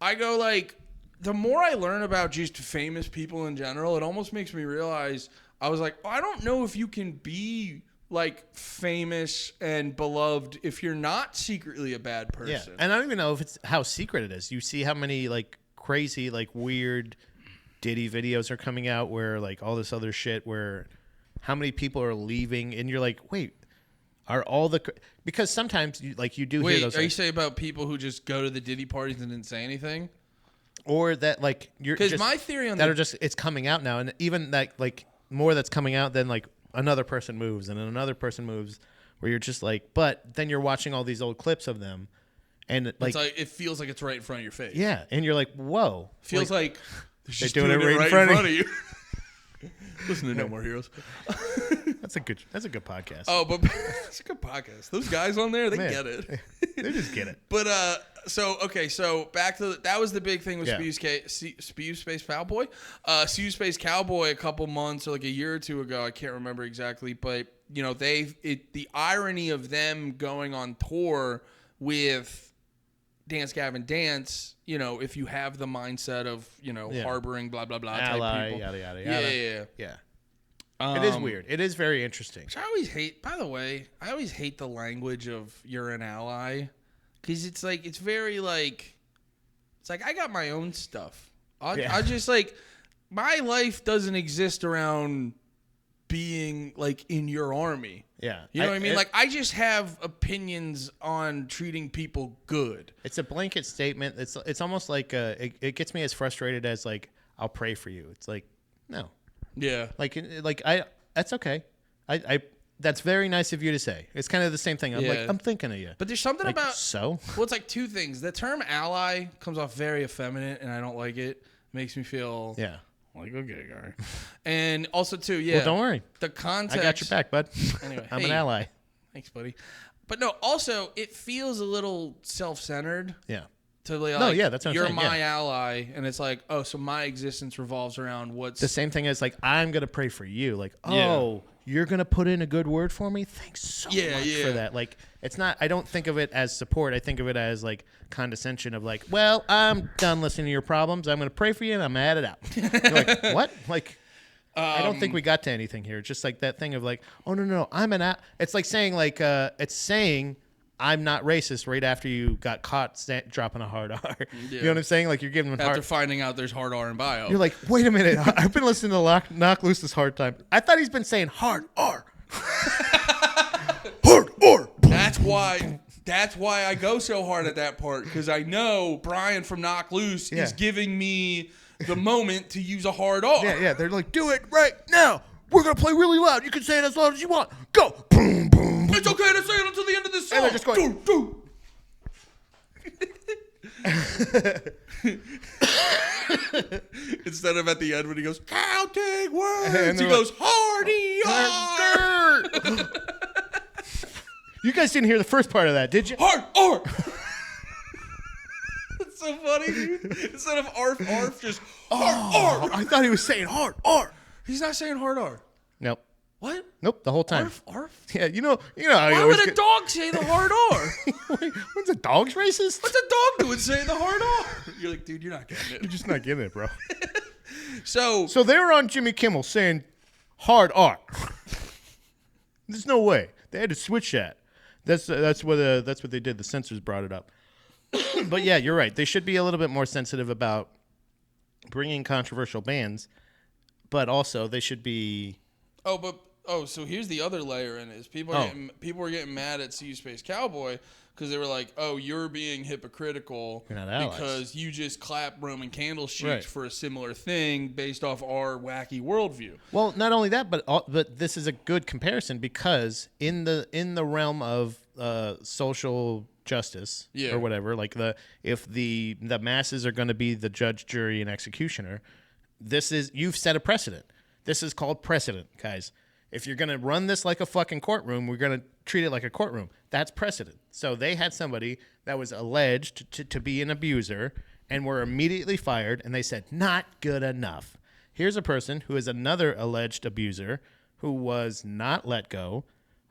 I go like the more I learn about just famous people in general, it almost makes me realize I was like, I don't know if you can be like famous and beloved if you're not secretly a bad person. Yeah, and I don't even know if it's how secret it is. You see how many like crazy, like weird Diddy videos are coming out where like all this other shit where how many people are leaving and you're like, wait, are all the because sometimes you do hear those. Are you saying about people who just go to the Diddy parties and didn't say anything? Or that like you're because my theory on that are just it's coming out now, and even that like more that's coming out than like another person moves and then another person moves where you're just like, but then you're watching all these old clips of them and like it feels like it's right in front of your face. Yeah, and you're like, whoa. Feels like they're doing it right in front of you. Listen to No More Heroes. That's a good podcast. Oh, but it's a good podcast. Those guys on there, they get it. They just get it. But so back to that was the big thing with SeeYouSpaceCowboy. SeeYouSpaceCowboy a couple months or like a year or two ago, I can't remember exactly, but you know, the irony of them going on tour with Gavin Dance, you know, if you have the mindset of, you know, harboring blah blah blah ally, type people. Yada yada Yeah. It is weird. It is very interesting. Which I always hate. By the way, I always hate the language of "you're an ally," because it's like it's very like it's like I got my own stuff. I just like my life doesn't exist around being like in your army. Yeah, you know what I mean. Like I just have opinions on treating people good. It's a blanket statement. It's almost like it gets me as frustrated as like I'll pray for you. It's like no. Yeah. Like that's okay. I that's very nice of you to say. It's kind of the same thing. I'm thinking of you. But there's something like, about well, it's like two things. The term ally comes off very effeminate and I don't like it. It makes me feel like a gay guy. And also too, well, don't worry. The context. I got your back, bud. Anyway, I'm an ally. Thanks, buddy. But no, also it feels a little self-centered. Yeah. To like, that's what you're I'm saying. my ally, and it's like, oh, so my existence revolves around what's the same thing as like I'm gonna pray for you. Like, you're gonna put in a good word for me. Thanks so much for that. Like, it's not. I don't think of it as support. I think of it as like condescension of like, well, I'm done listening to your problems. I'm gonna pray for you, and I'm gonna add it out. You're like, what? Like, I don't think we got to anything here. Just like that thing of like, oh no, I'm an. It's like saying like, it's saying. I'm not racist right after you got caught dropping a hard R. You know what I'm saying? Like you're giving them after finding out there's hard R in bio. You're like, wait a minute. I've been listening to Knock Loose this hard time. I thought he's been saying hard R. Hard R. That's why I go so hard at that part because I know Brian from Knock Loose is giving me the moment to use a hard R. Yeah. They're like, do it right now. We're gonna play really loud. You can say it as loud as you want. Go. Boom, boom. It's okay to say it until the end of this song. And they're just going, Instead of at the end when he goes, counting words, he goes, hardy R. You guys didn't hear the first part of that, did you? Hard R. That's so funny, dude. Instead of arf, just hard R. I thought he was saying hard R. He's not saying hard R. Nope. What? Nope, the whole time. Arf? Yeah, you know how Why would a dog say the hard R? When's a dog's racist? What's a dog doing saying the hard R? You're like, dude, you're not getting it. You're just not getting it, bro. So they were on Jimmy Kimmel saying hard R. There's no way. They had to switch that. That's what they did. The censors brought it up. But yeah, you're right. They should be a little bit more sensitive about bringing controversial bands, but also they should be. So here's the other layer in it. Is people were getting mad at SeeYouSpaceCowboy because they were like, oh, you're being hypocritical because you just clap Roman candle sheets for a similar thing based off our wacky worldview. Well, not only that, but this is a good comparison because in the realm of social justice or whatever, like if the masses are going to be the judge, jury, and executioner, you've set a precedent. This is called precedent, guys. If you're going to run this like a fucking courtroom, we're going to treat it like a courtroom. That's precedent. So they had somebody that was alleged to be an abuser and were immediately fired, and they said, not good enough. Here's a person who is another alleged abuser who was not let go,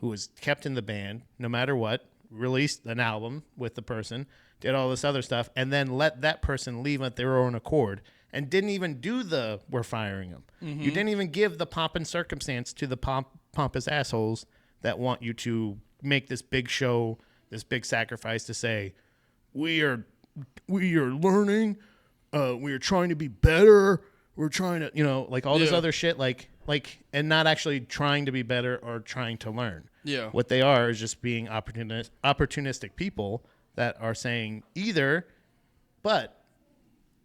who was kept in the band no matter what, released an album with the person, did all this other stuff, and then let that person leave at their own accord and didn't even do the we're firing them. You didn't even give the pomp and circumstance to the pompous assholes that want you to make this big show, this big sacrifice to say, we are learning, we are trying to be better, we're trying to, like all this other shit, like, and not actually trying to be better or trying to learn. Yeah. What they are is just being opportunistic people that are saying either, but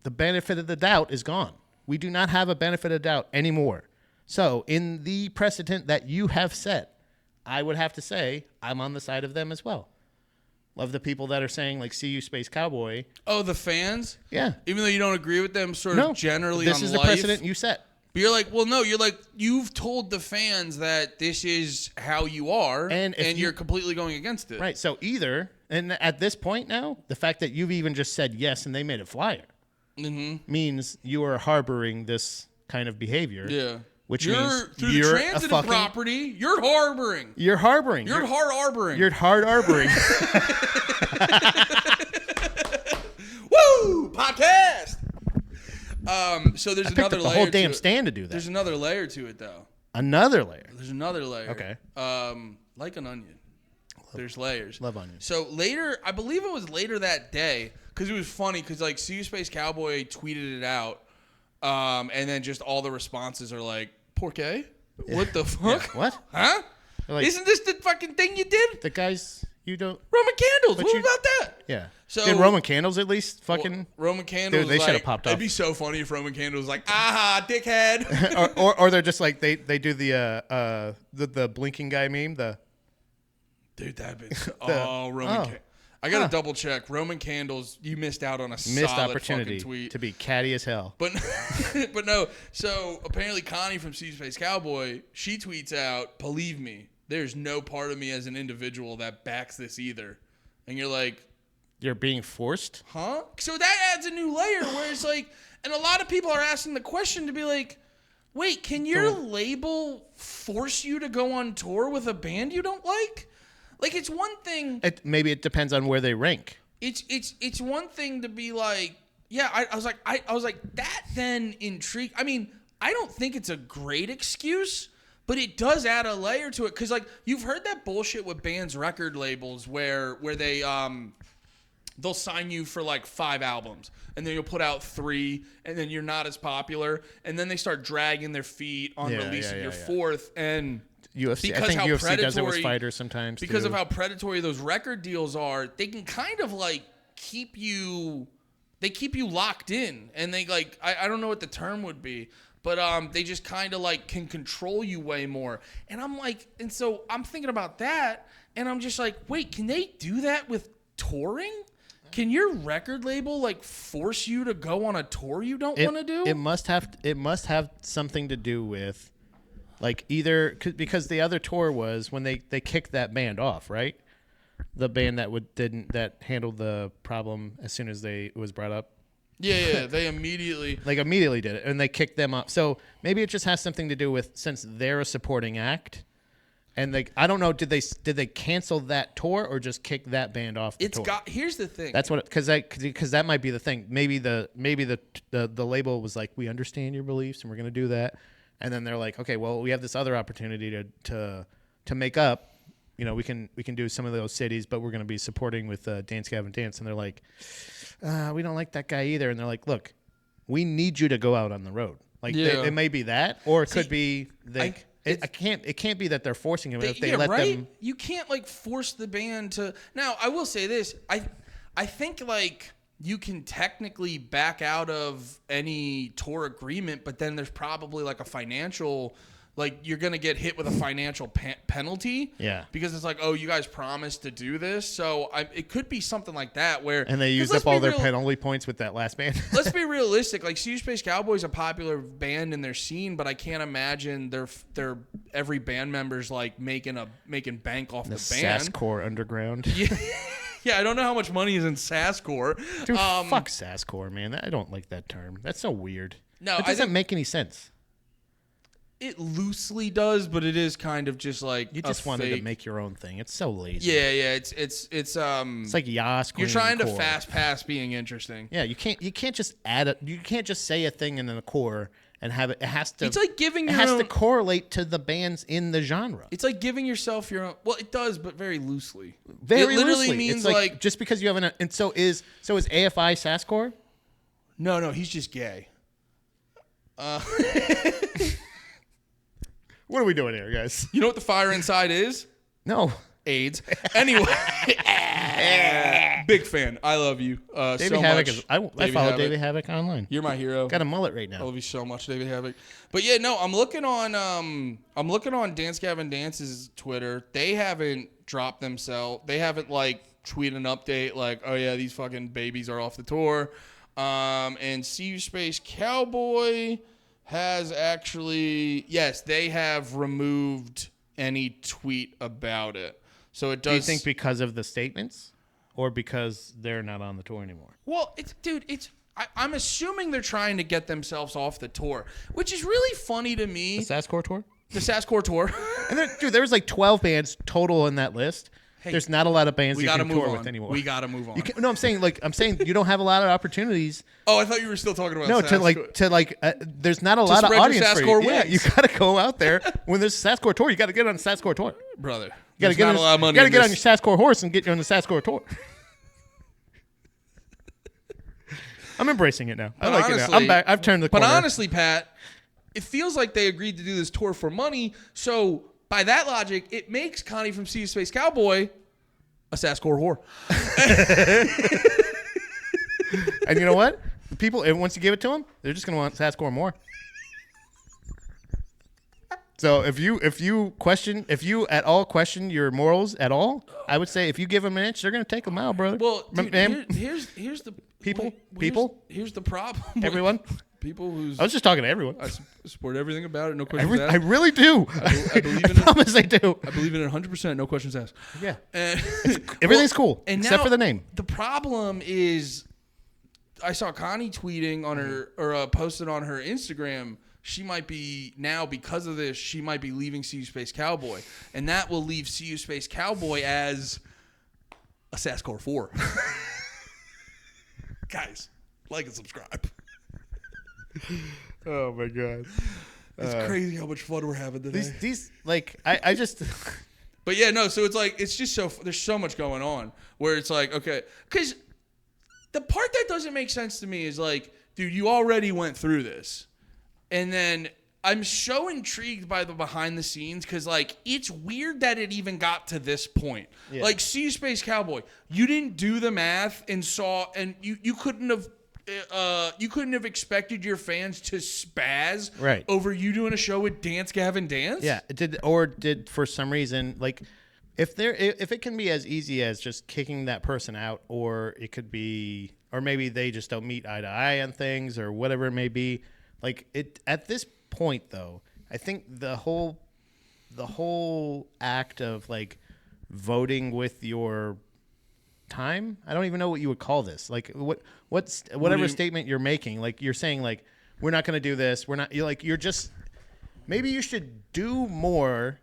the benefit of the doubt is gone. We do not have a benefit of doubt anymore. So in the precedent that you have set, I would have to say I'm on the side of them as well. Love the people that are saying, like, see you, Space Cowboy. Oh, the fans? Yeah. Even though you don't agree with them sort of generally on life? This is the precedent you set. But you're like, well, no, you've told the fans that this is how you are, and you're completely going against it. Right. So either, and at this point now, the fact that you've even just said yes and they made it flyer means you are harboring this kind of behavior. Yeah. Which means through you're the transitive property, you're harboring. You're harboring. You're hard harboring. You're hard harboring. Woo! Podcast! So there's another layer. The whole damn stand to do that. There's another layer to it, though. Another layer. There's another layer. Okay. Like an onion. There's layers. Love onions. So later, I believe it was later that day, because it was funny, because like SeeYouSpaceCowboy tweeted it out, and then just all the responses are like, "Porque? Yeah. What the fuck? Yeah. What? Huh? Like, isn't this the fucking thing you did? The guys you don't Roman candles. What about that? Yeah. So did Roman candles at least fucking Roman candles? Dude, they should have popped off. It'd be so funny if Roman candles was like, aha, dickhead. or they're just like they do the blinking guy meme. Dude, that'd be Roman. I gotta double check. Roman candles. You missed out on a missed solid opportunity fucking tweet to be catty as hell. But no. So apparently Connie from SeeYouSpaceCowboy, she tweets out, "Believe me, there's no part of me as an individual that backs this either." And you're like, you're being forced? Huh? So that adds a new layer where it's like, and a lot of people are asking the question to be like, wait, can your label force you to go on tour with a band you don't like? Like, it's one thing. Maybe it depends on where they rank. It's one thing to be like, yeah. I was like that. Then intrigued. I mean, I don't think it's a great excuse, but it does add a layer to it, because like you've heard that bullshit with bands' record labels where they they'll sign you for like 5 albums, and then you'll put out 3, and then you're not as popular, and then they start dragging their feet on releasing your 4th, and UFC. I think UFC does it with fighters sometimes because of how predatory those record deals are. They can kind of like keep you locked in, and they like I don't know what the term would be, but they just kind of like can control you way more. And I'm like, and so I'm thinking about that, and I'm just like, wait, can they do that with touring? Can your record label like force you to go on a tour you don't want to do? It must have something to do with, like, either because the other tour was when they kicked that band off, right? The band that handled the problem as soon as it was brought up. Yeah, they immediately did it, and they kicked them off. So maybe it just has something to do with, since they're a supporting act, and I don't know, did they cancel that tour or just kick that band off the tour? Here's the thing. That's what, because that might be the thing. Maybe the label was like, we understand your beliefs and we're gonna do that. And then they're like, okay, well, we have this other opportunity to make up. You know, we can do some of those cities, but we're going to be supporting with Gavin Dance. And they're like, we don't like that guy either. And they're like, look, we need you to go out on the road. Like, it may be that, or it could be it can't be that they're forcing him. If they let them, you can't like force the band to. Now, I will say this: I think like, you can technically back out of any tour agreement, but then there's probably like a financial, like you're going to get hit with a financial penalty. Yeah. Because it's like, oh, you guys promised to do this. So it could be something like that where. And they used up all their penalty points with that last band. Let's be realistic. Like, SeeYouSpaceCowboy is a popular band in their scene, but I can't imagine their every band member's like making bank off the band. Sasscore underground. Yeah. Yeah, I don't know how much money is in Sasscore. Dude, fuck Sasscore, man. I don't like that term. That's so weird. No, it doesn't make any sense. It loosely does, but it is kind of just like you just wanted to make your own thing. It's so lazy. Yeah. It's like Yas. You're trying to fast pass being interesting. Yeah, you can't just add it. You can't just say a thing in a core and have it. It has to. It's like giving. It has to correlate to the bands in the genre. It's like giving yourself your own. Well, it does, but very loosely. Very it literally loosely. means it's like just because you have an. And so is AFI Sasscore? No, he's just gay. What are we doing here, guys? You know what the fire inside is? No. AIDS. Anyway. Big fan. I love you David so Havoc much. I follow David Havoc online. You're my hero. Got a mullet right now. I love you so much, David Havoc. But yeah, no, I'm looking on Dance Gavin Dance's Twitter. They haven't dropped themselves. They haven't like tweeted an update like, oh yeah, these fucking babies are off the tour. And SeeYouSpaceCowboy has actually, yes, they have removed any tweet about it. So it does. Do you think because of the statements, or because they're not on the tour anymore? Well, I'm assuming they're trying to get themselves off the tour, which is really funny to me. The Sasscore tour. The Sasscore tour. And there was like 12 bands total in that list. Hey, there's not a lot of bands you can tour with anymore. We gotta move on. I'm saying you don't have a lot of opportunities. Oh, I thought you were still talking about. No, there's not a lot of audience for you. Yeah, you gotta go out there when there's a Sasscore tour. You gotta get on the Sasscore tour, brother. You gotta get a lot of money. You gotta get on your Sasscore horse and get you on the Sasscore tour. I'm embracing it now. I like it now. I'm back. I've turned the corner. But honestly, Pat, it feels like they agreed to do this tour for money. So by that logic, it makes Connie from SeeYouSpaceCowboy a Sasscore whore. And you know what? People, once you give it to them, they're just gonna want Sasscore more. So if you at all question your morals at all, I would say if you give them an inch, they're gonna take them out, brother. Well, dude, here's the people. Here's the problem. Everyone. People who's. I was just talking to everyone. I support everything about it. No questions asked. I really do. I believe in I promise I do. I believe in it 100%. No questions asked. Yeah. Everything's cool except for the name. The problem is, I saw Connie tweeting on her or posted on her Instagram. She might be now because of this. She might be leaving SeeYouSpaceCowboy, and that will leave SeeYouSpaceCowboy as a Sasscore 4. Guys, like and subscribe. Oh my god, it's crazy how much fun we're having today. These I just. But yeah, no. So it's like it's just so there's so much going on where it's like okay, because the part that doesn't make sense to me is like, dude, you already went through this, and then I'm so intrigued by the behind the scenes because like it's weird that it even got to this point. Yeah. Like SeeYouSpaceCowboy, you didn't do the math and you couldn't have. You couldn't have expected your fans to spaz over you doing a show with Dance Gavin Dance. Yeah, did for some reason like if it can be as easy as just kicking that person out, or it could be, or maybe they just don't meet eye to eye on things or whatever it may be. Like it at this point though, I think the whole act of like voting with your time, I don't even know what you would call this. Like whatever statement you're making, like you're saying like we're not going to do this, you're just maybe you should do more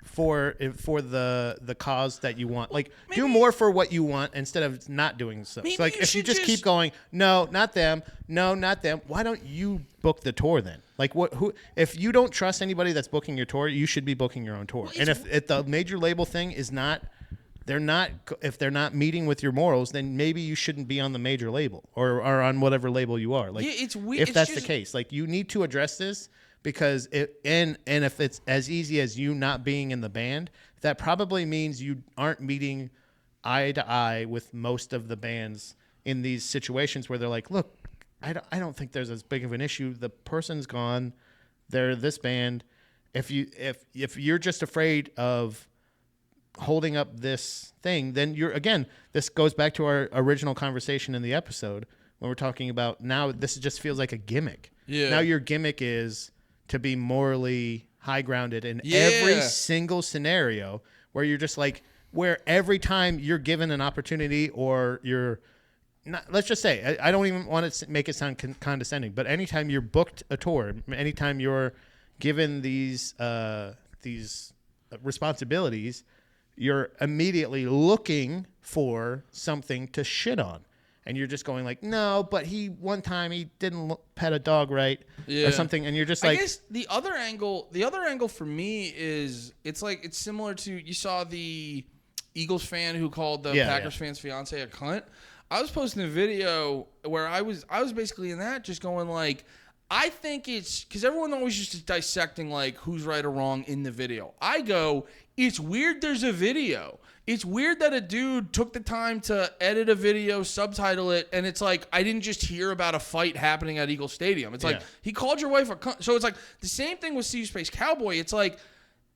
for the cause that you want. Like do more for what you want instead of not doing so. So like if you just keep going, no, not them, why don't you book the tour then? Like who if you don't trust anybody that's booking your tour, you should be booking your own tour. And if the major label thing is not if they're not meeting with your morals, then maybe you shouldn't be on the major label or on whatever label you are. Like, yeah, it's weird. If that's the case, like you need to address this because and if it's as easy as you not being in the band, that probably means you aren't meeting eye to eye with most of the bands in these situations where they're like, look, I don't think there's as big of an issue. The person's gone. They're this band. If you're just afraid of holding up this thing, then this goes back to our original conversation in the episode when we're talking about now this just feels like a gimmick. Yeah. Now your gimmick is to be morally high grounded in every single scenario where you're just like, where every time you're given an opportunity or you're not, let's just say, I don't even want to make it sound condescending, but anytime you're booked a tour, anytime you're given these responsibilities, you're immediately looking for something to shit on. And you're just going like, no, but one time he didn't pet a dog right or something. And you're just like, I guess the other angle for me is it's similar to, you saw the Eagles fan who called the Packers fan's fiance a cunt. I was posting a video where I was basically in that, just going like, I think it's because everyone always just dissecting like who's right or wrong in the video. I go, it's weird there's a video. It's weird that a dude took the time to edit a video, subtitle it, and it's like, I didn't just hear about a fight happening at Eagle Stadium. It's like, he called your wife a cunt. So it's like the same thing with SeeYouSpaceCowboy. It's like,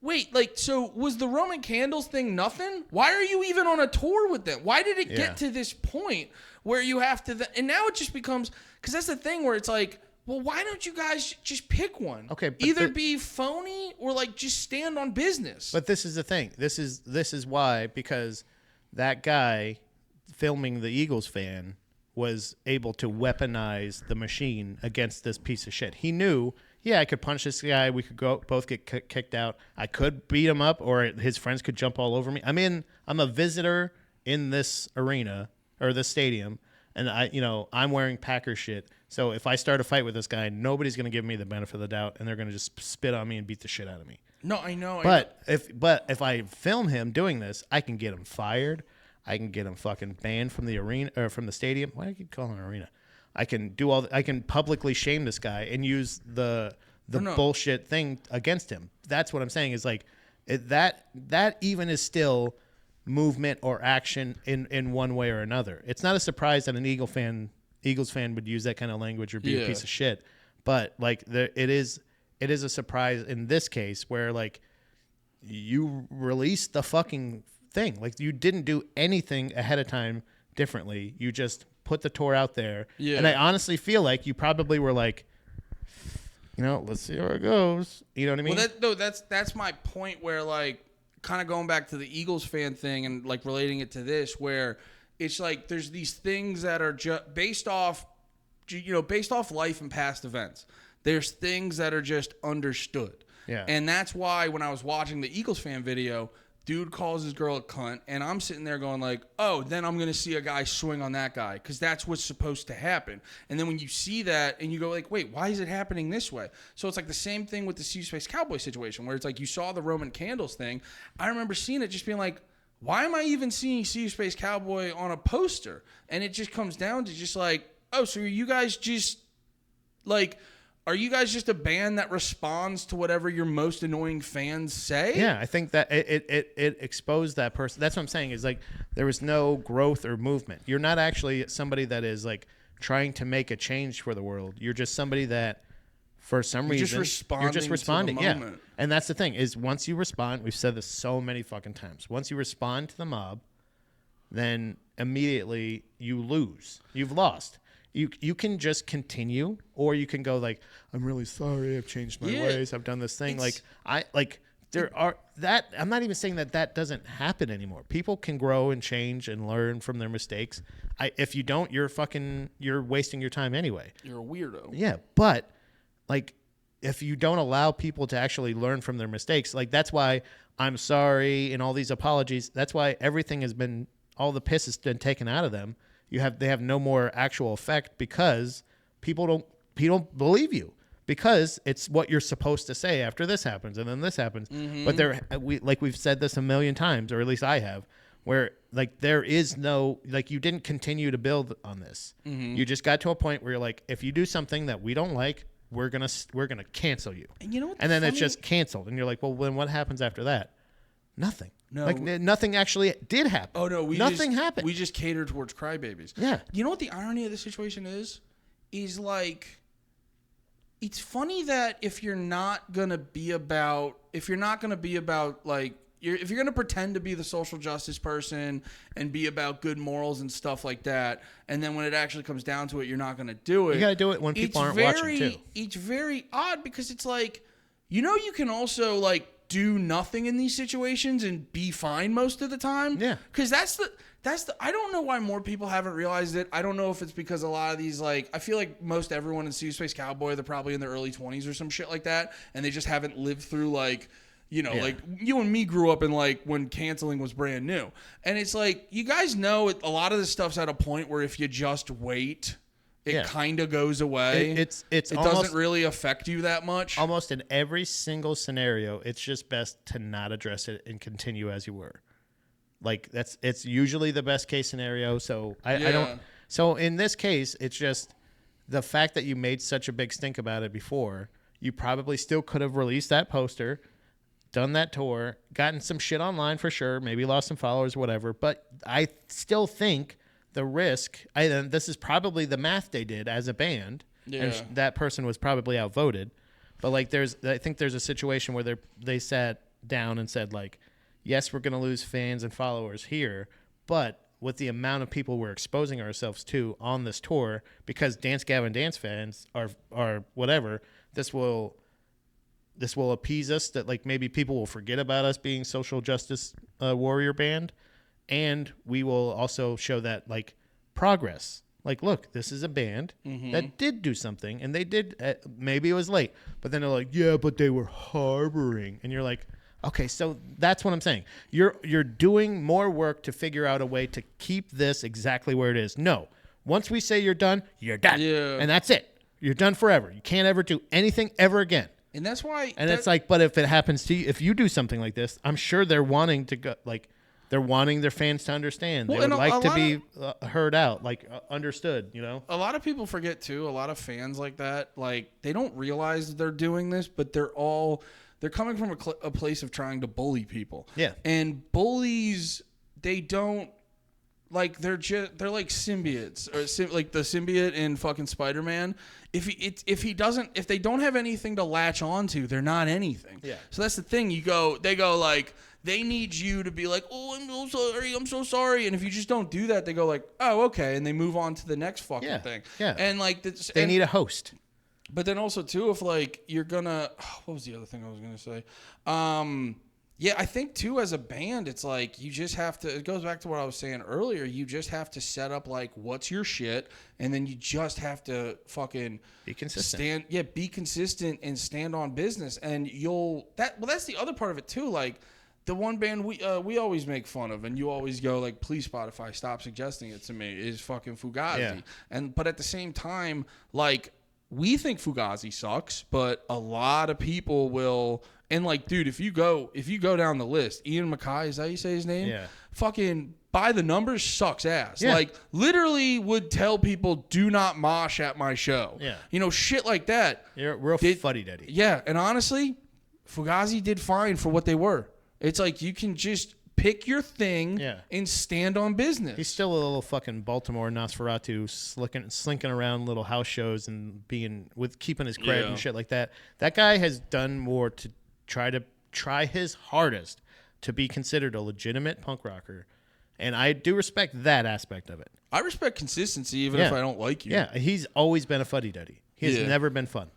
wait, like, so was the Roman candles thing nothing? Why are you even on a tour with them? Why did it get to this point where you have to, and now it just becomes, because that's the thing where it's like, well, why don't you guys just pick one? Okay, but either be phony or like just stand on business. But this is the thing. This is why, because that guy filming the Eagles fan was able to weaponize the machine against this piece of shit. He knew, I could punch this guy. We could both get kicked out. I could beat him up, or his friends could jump all over me. I'm a visitor in this arena or this stadium, and I'm wearing Packer shit. So if I start a fight with this guy, nobody's going to give me the benefit of the doubt, and they're going to just spit on me and beat the shit out of me. No, I know. But if I film him doing this, I can get him fired. I can get him fucking banned from the arena or from the stadium. Why do I keep calling it an arena? I can I can publicly shame this guy and use the bullshit thing against him. That's what I'm saying is like that even is still movement or action in one way or another. It's not a surprise that an Eagles fan would use that kind of language or be a piece of shit. But like it is a surprise in this case where like you released the fucking thing. Like you didn't do anything ahead of time differently. You just put the tour out there. Yeah. And I honestly feel like you probably were like, let's see where it goes. You know what I mean? Well, that's my point where like kind of going back to the Eagles fan thing and like relating it to this where it's like there's these things that are just based off life and past events. There's things that are just understood. Yeah. And that's why when I was watching the Eagles fan video, dude calls his girl a cunt, and I'm sitting there going like, oh, then I'm going to see a guy swing on that guy because that's what's supposed to happen. And then when you see that and you go like, wait, why is it happening this way? So it's like the same thing with the SeeYouSpaceCowboy situation where it's like you saw the Roman candles thing. I remember seeing it just being like, why am I even seeing SeeYouSpaceCowboy on a poster? And it just comes down to just like, oh, so are you guys just a band that responds to whatever your most annoying fans say? Yeah, I think that it exposed that person. That's what I'm saying is like there was no growth or movement. You're not actually somebody that is like trying to make a change for the world. You're just somebody that for some reason you're just responding. To the moment. Yeah. And that's the thing is once you respond, we've said this so many fucking times. Once you respond to the mob, then immediately you lose. You've lost. You can just continue, or you can go like, I'm really sorry, I've changed my ways, I've done this thing. I'm not even saying that doesn't happen anymore. People can grow and change and learn from their mistakes. If you don't, you're wasting your time anyway. You're a weirdo. Yeah, but like if you don't allow people to actually learn from their mistakes, like that's why I'm sorry and all these apologies. That's why everything has been, all the piss has been taken out of them. They have no more actual effect because people don't believe you because it's what you're supposed to say after this happens and then this happens. Mm-hmm. But we've said this a million times, or at least I have, where like there is no, like you didn't continue to build on this. Mm-hmm. You just got to a point where you're like, if you do something that we don't like, we're gonna cancel you. And you know what? And then it's just canceled, and you're like, well, then what happens after that? Nothing. No, like nothing actually did happen. Oh no, nothing happened. We just cater towards crybabies. Yeah. You know what the irony of the situation is? Is like, it's funny that if you're not gonna be about like, if you're gonna pretend to be the social justice person and be about good morals and stuff like that, and then when it actually comes down to it, you're not gonna do it. You gotta do it when people aren't watching too. It's very odd because it's like, you can also like do nothing in these situations and be fine most of the time. Yeah. Because that's the I don't know why more people haven't realized it. I don't know if it's because a lot of these, like, I feel like most everyone in SeeYouSpaceCowboy, they're probably in their early 20s or some shit like that, and they just haven't lived through, like, you know, like you and me grew up in, like, when canceling was brand new. And it's like, you guys know a lot of this stuff's at a point where if you just wait, it kind of goes away. It doesn't really affect you that much. Almost in every single scenario, it's just best to not address it and continue as you were. Like it's usually the best case scenario. So I don't. So in this case, it's just the fact that you made such a big stink about it before. You probably still could have released that poster, done that tour, gotten some shit online for sure, maybe lost some followers, whatever. But I still think the risk. This is probably the math they did as a band, and that person was probably outvoted. But like, I think there's a situation where they sat down and said like, yes, we're going to lose fans and followers here, but with the amount of people we're exposing ourselves to on this tour, because Gavin Dance fans are whatever, this will appease us that like maybe people will forget about us being social justice warrior band, and we will also show that like progress. Like, look, this is a band that did do something, and they did. Maybe it was late, but then they're like, yeah, but they were harboring, and you're like, okay, so that's what I'm saying. You're doing more work to figure out a way to keep this exactly where it is. No, once we say you're done, and that's it. You're done forever. You can't ever do anything ever again. And that's why. And it's like, but if it happens to you, if you do something like this, I'm sure they're wanting to go like. They're wanting their fans to understand. They would like to be heard out, like understood, you know? A lot of people forget, too, a lot of fans like that, like, they don't realize they're doing this, but they're coming from a place of trying to bully people. Yeah. And bullies, they don't, like, they're like symbiotes, or like the symbiote in fucking Spider-Man. If they don't have anything to latch onto, they're not anything. Yeah. So that's the thing. They go like, they need you to be like, oh, I'm so sorry. And if you just don't do that, they go like, oh, okay. And they move on to the next fucking thing. Yeah. And like, they need a host. But then also too, if like you're gonna, what was the other thing I was gonna say? Yeah, I think too, as a band, it's like you just have to, it goes back to what I was saying earlier. You just have to set up like, what's your shit? And then you just have to fucking be consistent. Be consistent and stand on business. And that's the other part of it too. Like, the one band we always make fun of, and you always go like, please Spotify, stop suggesting it to me, is fucking Fugazi. Yeah. But at the same time, like, we think Fugazi sucks, but a lot of people will. And like, dude, if you go down the list, Ian MacKaye, is that how you say his name? Yeah. Fucking By the Numbers sucks ass. Yeah. Like, literally would tell people, do not mosh at my show. Yeah. You know, shit like that. You're real fuddy-duddy. Yeah, and honestly, Fugazi did fine for what they were. It's like, you can just pick your thing and stand on business. He's still a little fucking Baltimore Nosferatu slinking around little house shows and keeping his credit and shit like that. That guy has done more to try his hardest to be considered a legitimate punk rocker. And I do respect that aspect of it. I respect consistency even if I don't like you. Yeah, he's always been a fuddy-duddy. He has never been fun.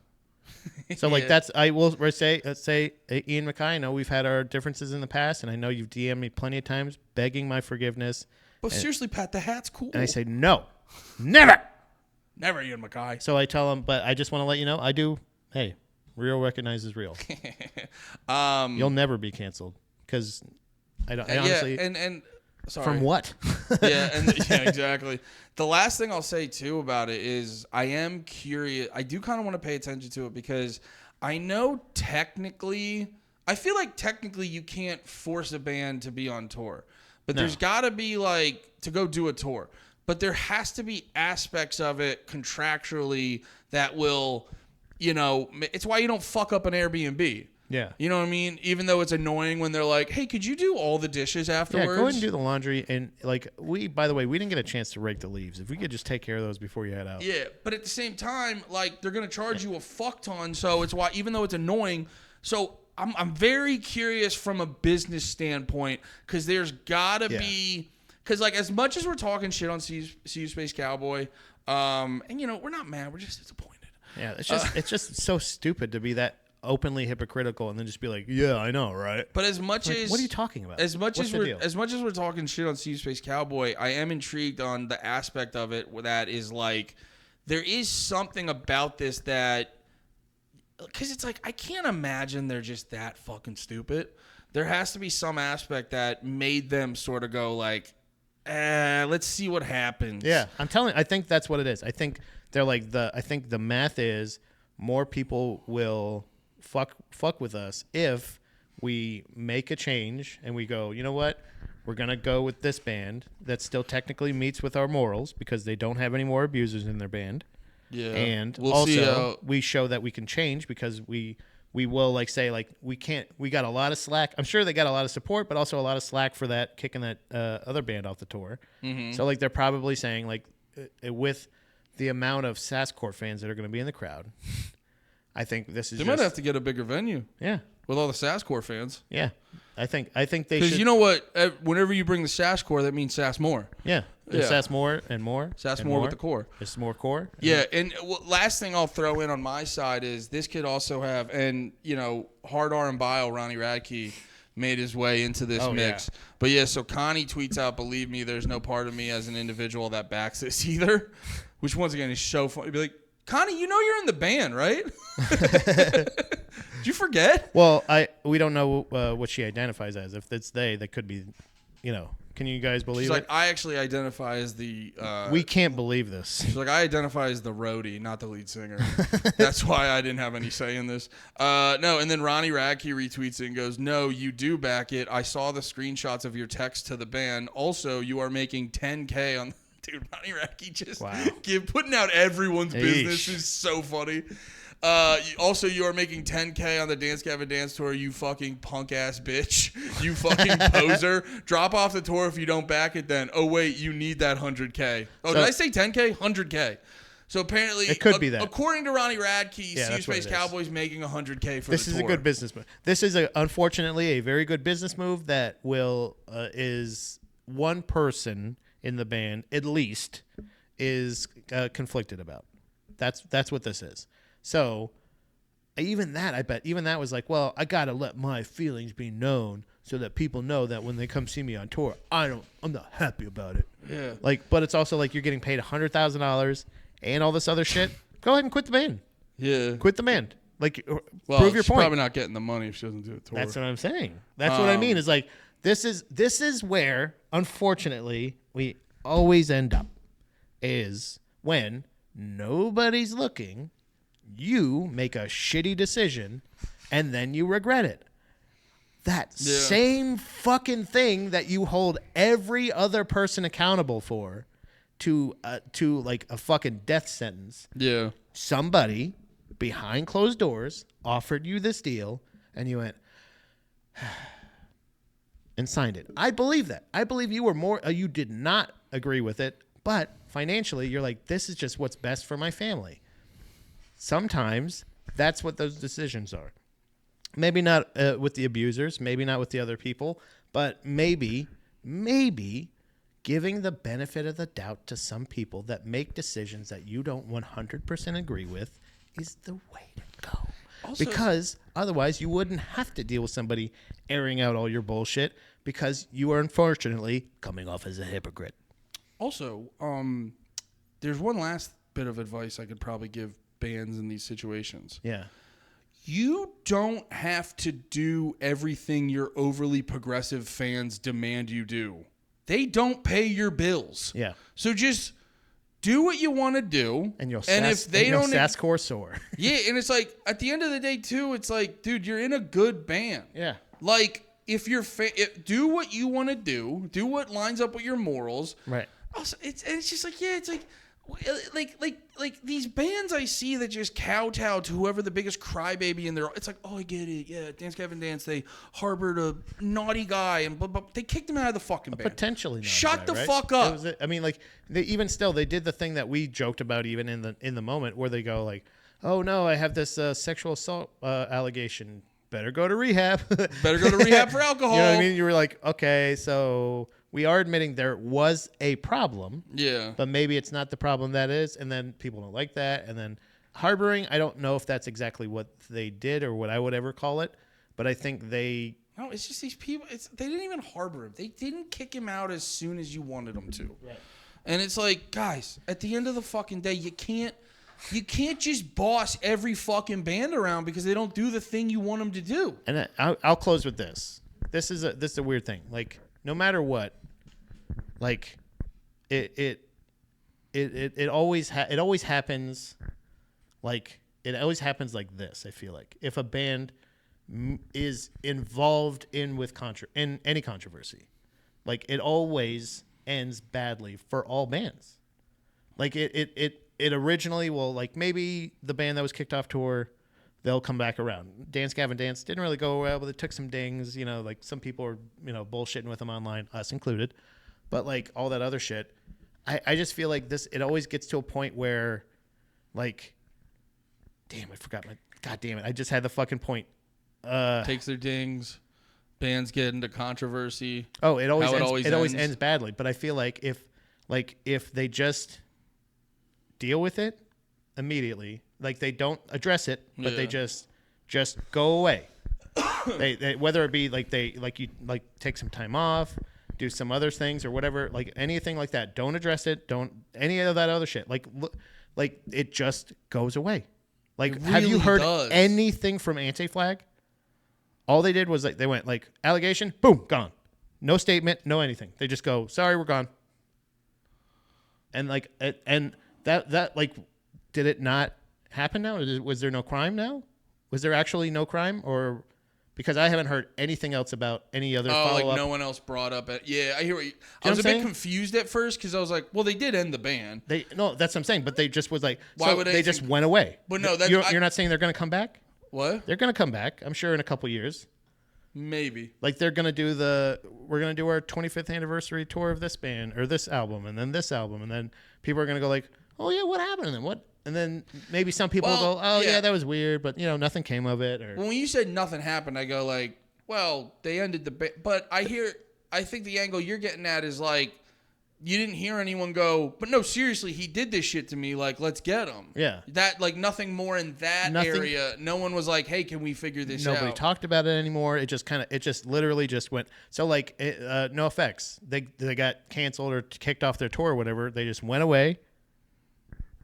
So like I will say, let's say Ian MacKaye, I know we've had our differences in the past, and I know you've DM'd me plenty of times begging my forgiveness. But seriously, Pat, the hat's cool. And I say, no, never Ian MacKaye. So I tell him, but I just want to let you know, I do, hey, real recognizes real. You'll never be canceled, because I honestly... And sorry. From what? Yeah, exactly. The last thing I'll say, too, about it is I am curious. I do kind of want to pay attention to it because I know I feel like technically you can't force a band to be on tour. But there's got to be, like, to go do a tour. But there has to be aspects of it contractually that will, you know, it's why you don't fuck up an Airbnb. Yeah. You know what I mean? Even though it's annoying when they're like, hey, could you do all the dishes afterwards? Yeah, go ahead and do the laundry. And, like, by the way, we didn't get a chance to rake the leaves. If we could just take care of those before you head out. Yeah, but at the same time, like, they're going to charge you a fuck ton. So it's why, even though it's annoying, so I'm very curious from a business standpoint, because there's got to be, because, like, as much as we're talking shit on SeeYouSpaceCowboy, and, you know, we're not mad. We're just disappointed. Yeah, it's just so stupid to be that openly hypocritical and then just be like, yeah, I know, right? But as much like, as what are you talking about? As much as we're talking shit on SeeYouSpaceCowboy, I am intrigued on the aspect of it that is like there is something about this that because it's like I can't imagine they're just that fucking stupid. There has to be some aspect that made them sort of go like, let's see what happens. Yeah, I'm telling you, I think that's what it is. I think they're like I think the math is more people will fuck with us if we make a change and we go, you know what? We're going to go with this band that still technically meets with our morals because they don't have any more abusers in their band. Yeah. And we'll also we show that we can change because we will like say like we got a lot of slack. I'm sure they got a lot of support, but also a lot of slack for that kicking that other band off the tour. Mm-hmm. So like they're probably saying like with the amount of Saskcore fans that are going to be in the crowd, I think this is. They might have to get a bigger venue. Yeah, with all the Saskcore fans. Yeah, I think they should. Because you know what? Whenever you bring the Saskcore, that means Sass more. Yeah. Sass more and more. Sass more with the core. There's more core. Yeah, and last thing I'll throw in on my side is this could also have, and Hard R and Bio, Ronnie Radke made his way into this mix. Yeah. But yeah, so Connie tweets out, "Believe me, there's no part of me as an individual that backs this either," which once again is so funny. Be like, Connie, you're in the band, right? Did you forget? Well, we don't know what she identifies as. If it's they, that could be, Can you guys believe She's it? like, I actually identify as the... we can't believe this. She's like, I identify as the roadie, not the lead singer. That's why I didn't have any say in this. No, and then Ronnie Radke retweets it and goes, no, you do back it. I saw the screenshots of your text to the band. Also, you are making $10K on... Dude, Ronnie Radke just putting out everyone's business is so funny. Also, you are making $10K on the Gavin Dance tour, you fucking punk ass bitch. You fucking poser. Drop off the tour if you don't back it then. Oh, wait, you need that $100K. Oh, did I say $10K? $100K. So apparently, it could be that. According to Ronnie Radke, SeeYouSpaceCowboy's making $100K for the tour. This is a good business move. This is unfortunately a very good business move that is one person in the band at least is conflicted about. That's what this is. So even that was like, well, I gotta let my feelings be known so that people know that when they come see me on tour, I'm not happy about it. Yeah. Like, but it's also like you're getting paid $100,000 and all this other shit. Go ahead and quit the band. Yeah. Quit the band. Like, prove your point. Probably not getting the money if she doesn't do a tour. That's what I'm saying. That's what I mean. Is like this is where unfortunately we always end up is when nobody's looking. You make a shitty decision, and then you regret it. That same fucking thing that you hold every other person accountable for to like a fucking death sentence. Yeah. Somebody behind closed doors offered you this deal, and you went and signed it. I believe that. I believe you were you did not agree with it, but financially, you're like, this is just what's best for my family. Sometimes that's what those decisions are. Maybe not with the abusers, maybe not with the other people, but maybe giving the benefit of the doubt to some people that make decisions that you don't 100% agree with is the way to go. Also, because otherwise you wouldn't have to deal with somebody airing out all your bullshit because you are unfortunately coming off as a hypocrite. Also, there's one last bit of advice I could probably give bands in these situations. Yeah. You don't have to do everything your overly progressive fans demand you do. They don't pay your bills. Yeah. So just do what you want to do. And if they don't Saskcore soar. Yeah, and it's like at the end of the day too, it's like, dude, you're in a good band. Yeah. Like if you're do what you want to do what lines up with your morals. Right. Also, it's just like, yeah, it's like these bands I see that just kowtow to whoever the biggest crybaby in there. It's like, oh, I get it. Yeah, Gavin Dance. They harbored a naughty guy and blah, blah, they kicked him out of the fucking band. Potentially naughty Shut guy, the right? fuck up. I mean, like they did the thing that we joked about even in the moment where they go like, oh no, I have this sexual assault allegation. Better go to rehab. Better go to rehab for alcohol. You know what I mean? You were like, okay, so we are admitting there was a problem. Yeah. But maybe it's not the problem that is, and then people don't like that, and then harboring, I don't know if that's exactly what they did or what I would ever call it, but I think they... No, it's just these people. They didn't even harbor him. They didn't kick him out as soon as you wanted them to. Right. And it's like, guys, at the end of the fucking day, you can't just boss every fucking band around because they don't do the thing you want them to do. And I'll close with this. This is a weird thing. Like, no matter what, like, it always happens. Like, it always happens like this. I feel like if a band is involved in any controversy, like, it always ends badly for all bands. Like, it originally, well, like, maybe the band that was kicked off tour, they'll come back around. Gavin Dance didn't really go well, but it took some dings. You know, like, some people were, bullshitting with them online, us included. But, like, all that other shit, I just feel like it always gets to a point where, like, damn, I forgot God damn it. I just had the fucking point. Takes their dings. Bands get into controversy. Oh, it always ends badly. But I feel like if they just deal with it immediately, like, they don't address it, but they just go away. they whether it be like you take some time off, do some other things or whatever, like anything like that. Don't address it. Don't any of that other shit. Like it just goes away. Like, really, have you heard anything from Anti-Flag? All they did was, like, they went, like, allegation, boom, gone. No statement, no anything. They just go, sorry, we're gone. And, like, that like, did it not happen now? Was there no crime now? Was there actually no crime? Or, because I haven't heard anything else about any other follow-up. Like, no one else brought up it. Yeah, I hear what you... I was a bit confused at first because I was like, well, they did end the band. No, that's what I'm saying. But they just was like, they just went away. But no, you're not saying they're going to come back? What? They're going to come back, I'm sure, in a couple years. Maybe. Like, they're going to we're going to do our 25th anniversary tour of this band or this album and then this album. And then people are going to go like, oh, yeah, what happened? And then what? And then maybe some people will go, oh, yeah, that was weird. But, nothing came of it. Or when you said nothing happened, I go like, well, they ended the band. But I think the angle you're getting at is like, you didn't hear anyone go, but no, seriously, he did this shit to me. Like, let's get him. Yeah. That, like, nothing more in that area. No one was like, hey, can we figure this out? Nobody talked about it anymore. It just literally just went. So, like, No Effects, they got canceled or kicked off their tour or whatever. They just went away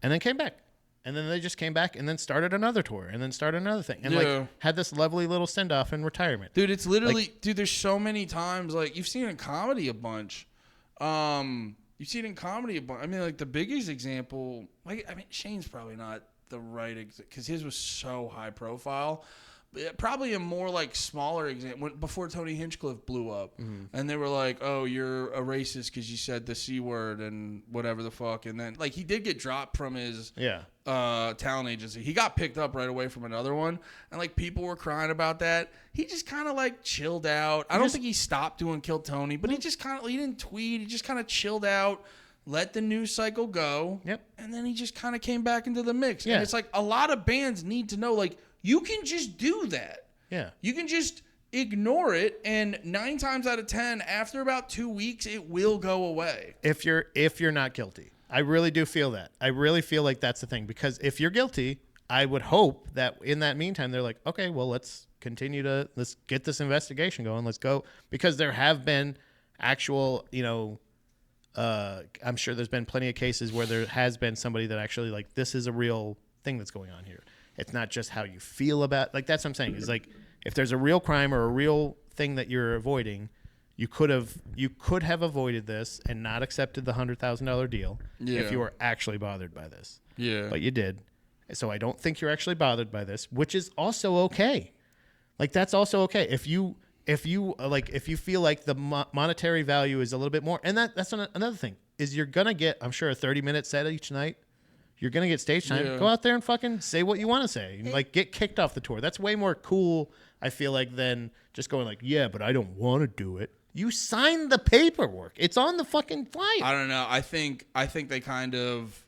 and then came back. And then they just came back and then started another tour and then started another thing. And, like, had this lovely little send-off in retirement. Dude, it's literally, like, there's so many times, like, you've seen it in comedy a bunch. You see it in comedy a bunch. I mean, like, the biggest example, like, I mean, Shane's probably not the right because his was so high profile. Probably a more, like, smaller example before Tony Hinchcliffe blew up, and they were like, "Oh, you're a racist because you said the C word and whatever the fuck." And then, like, he did get dropped from his talent agency. He got picked up right away from another one, and, like, people were crying about that. He just kind of, like, chilled out. I don't think he stopped doing Kill Tony, but he just kind of, he didn't tweet. He just kind of chilled out, let the news cycle go, and then he just kind of came back into the mix. And it's like a lot of bands need to know, like, you can just do that. Yeah. You can just ignore it, and 9 times out of 10, after about 2 weeks, it will go away. If you're not guilty. I really do feel that. I really feel like that's the thing. Because if you're guilty, I would hope that in that meantime, they're like, okay, well, let's get this investigation going. Let's go. Because there have been actual, I'm sure there's been plenty of cases where there has been somebody that actually, like, this is a real thing that's going on here. It's not just how you feel about, like, that's what I'm saying. Is like, if there's a real crime or a real thing that you're avoiding, you could have avoided this and not accepted the $100,000 deal if you were actually bothered by this. Yeah. But you did. So I don't think you're actually bothered by this, which is also okay. Like, that's also okay. If you feel like the monetary value is a little bit more, and that's another thing is you're gonna get, I'm sure, a 30-minute set each night. You're going to get stage time. Yeah. Go out there and fucking say what you want to say. And, like, get kicked off the tour. That's way more cool, I feel like, than just going like, yeah, but I don't want to do it. You signed the paperwork. It's on the fucking flyer. I don't know. I think they kind of,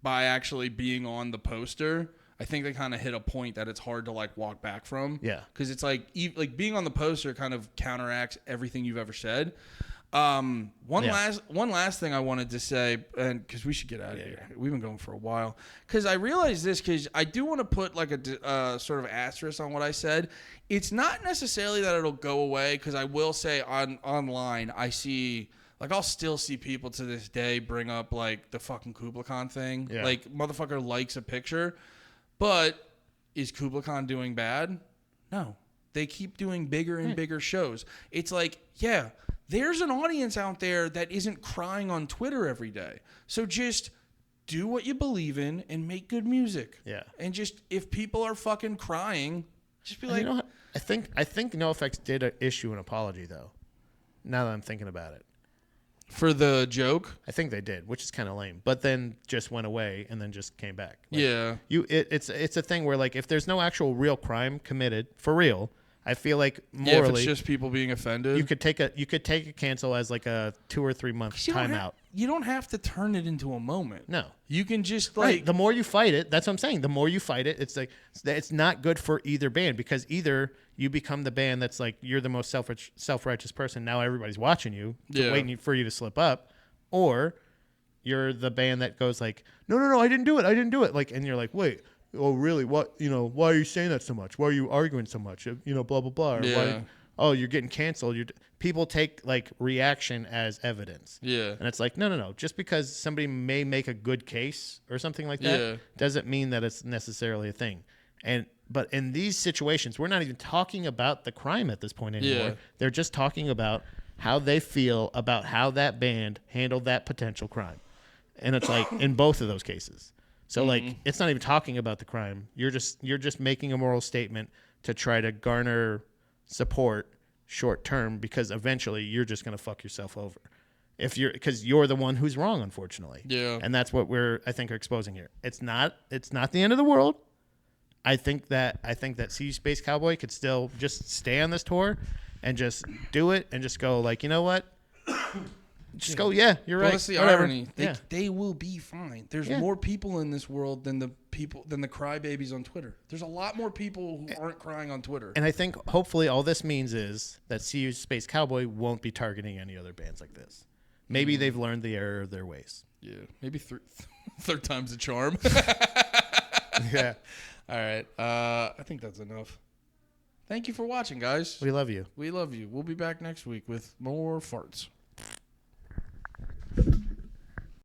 by actually being on the poster, I think they kind of hit a point that it's hard to, like, walk back from. Yeah. Because it's like being on the poster kind of counteracts everything you've ever said. One last thing I wanted to say, and because we should get out of here. We've been going for a while. Because I realized this, because I do want to put like a sort of asterisk on what I said. It's not necessarily that it'll go away, because I will say online I see, like, I'll still see people to this day bring up like the fucking Kubla Khan thing. Yeah. Like, motherfucker likes a picture, but is Kubla Khan doing bad? No. They keep doing bigger and bigger shows. It's like, yeah, there's an audience out there that isn't crying on Twitter every day. So just do what you believe in and make good music. Yeah. And just, if people are fucking crying, just be like... You know, I think NoFX did issue an apology, though, now that I'm thinking about it. For the joke? I think they did, which is kind of lame. But then just went away and then just came back. Like, yeah. It's a thing where, like, if there's no actual real crime committed for real, I feel like morally, if it's just people being offended, you could take a cancel as like a 2 or 3 month timeout. You don't have to turn it into a moment. No, you can just like the more you fight it. That's what I'm saying. The more you fight it, it's like it's not good for either band, because either you become the band that's like you're the most self-righteous person. Now everybody's watching you, waiting for you to slip up, or you're the band that goes like, no, I didn't do it. Like, and you're like, wait. Oh, really? What? Why are you saying that so much? Why are you arguing so much? Blah, blah, blah. Or why, you're getting canceled. People take, like, reaction as evidence. Yeah. And it's like, no. Just because somebody may make a good case or something like that doesn't mean that it's necessarily a thing. But in these situations, we're not even talking about the crime at this point anymore. Yeah. They're just talking about how they feel about how that band handled that potential crime. And it's like, in both of those cases. So, like, it's not even talking about the crime. You're just making a moral statement to try to garner support short term, because eventually you're just going to fuck yourself over because you're the one who's wrong, unfortunately. Yeah. And that's what I think are exposing here. It's not the end of the world. I think that SeeYouSpaceCowboy could still just stay on this tour and just do it and just go like, you know what? Just go, you're right. That's the irony. They will be fine. There's more people in this world than the crybabies on Twitter. There's a lot more people who aren't crying on Twitter. And I think hopefully all this means is that SeeYouSpaceCowboy won't be targeting any other bands like this. Maybe they've learned the error of their ways. Yeah, maybe third time's a charm. Yeah. All right. I think that's enough. Thank you for watching, guys. We love you. We love you. We'll be back next week with more farts.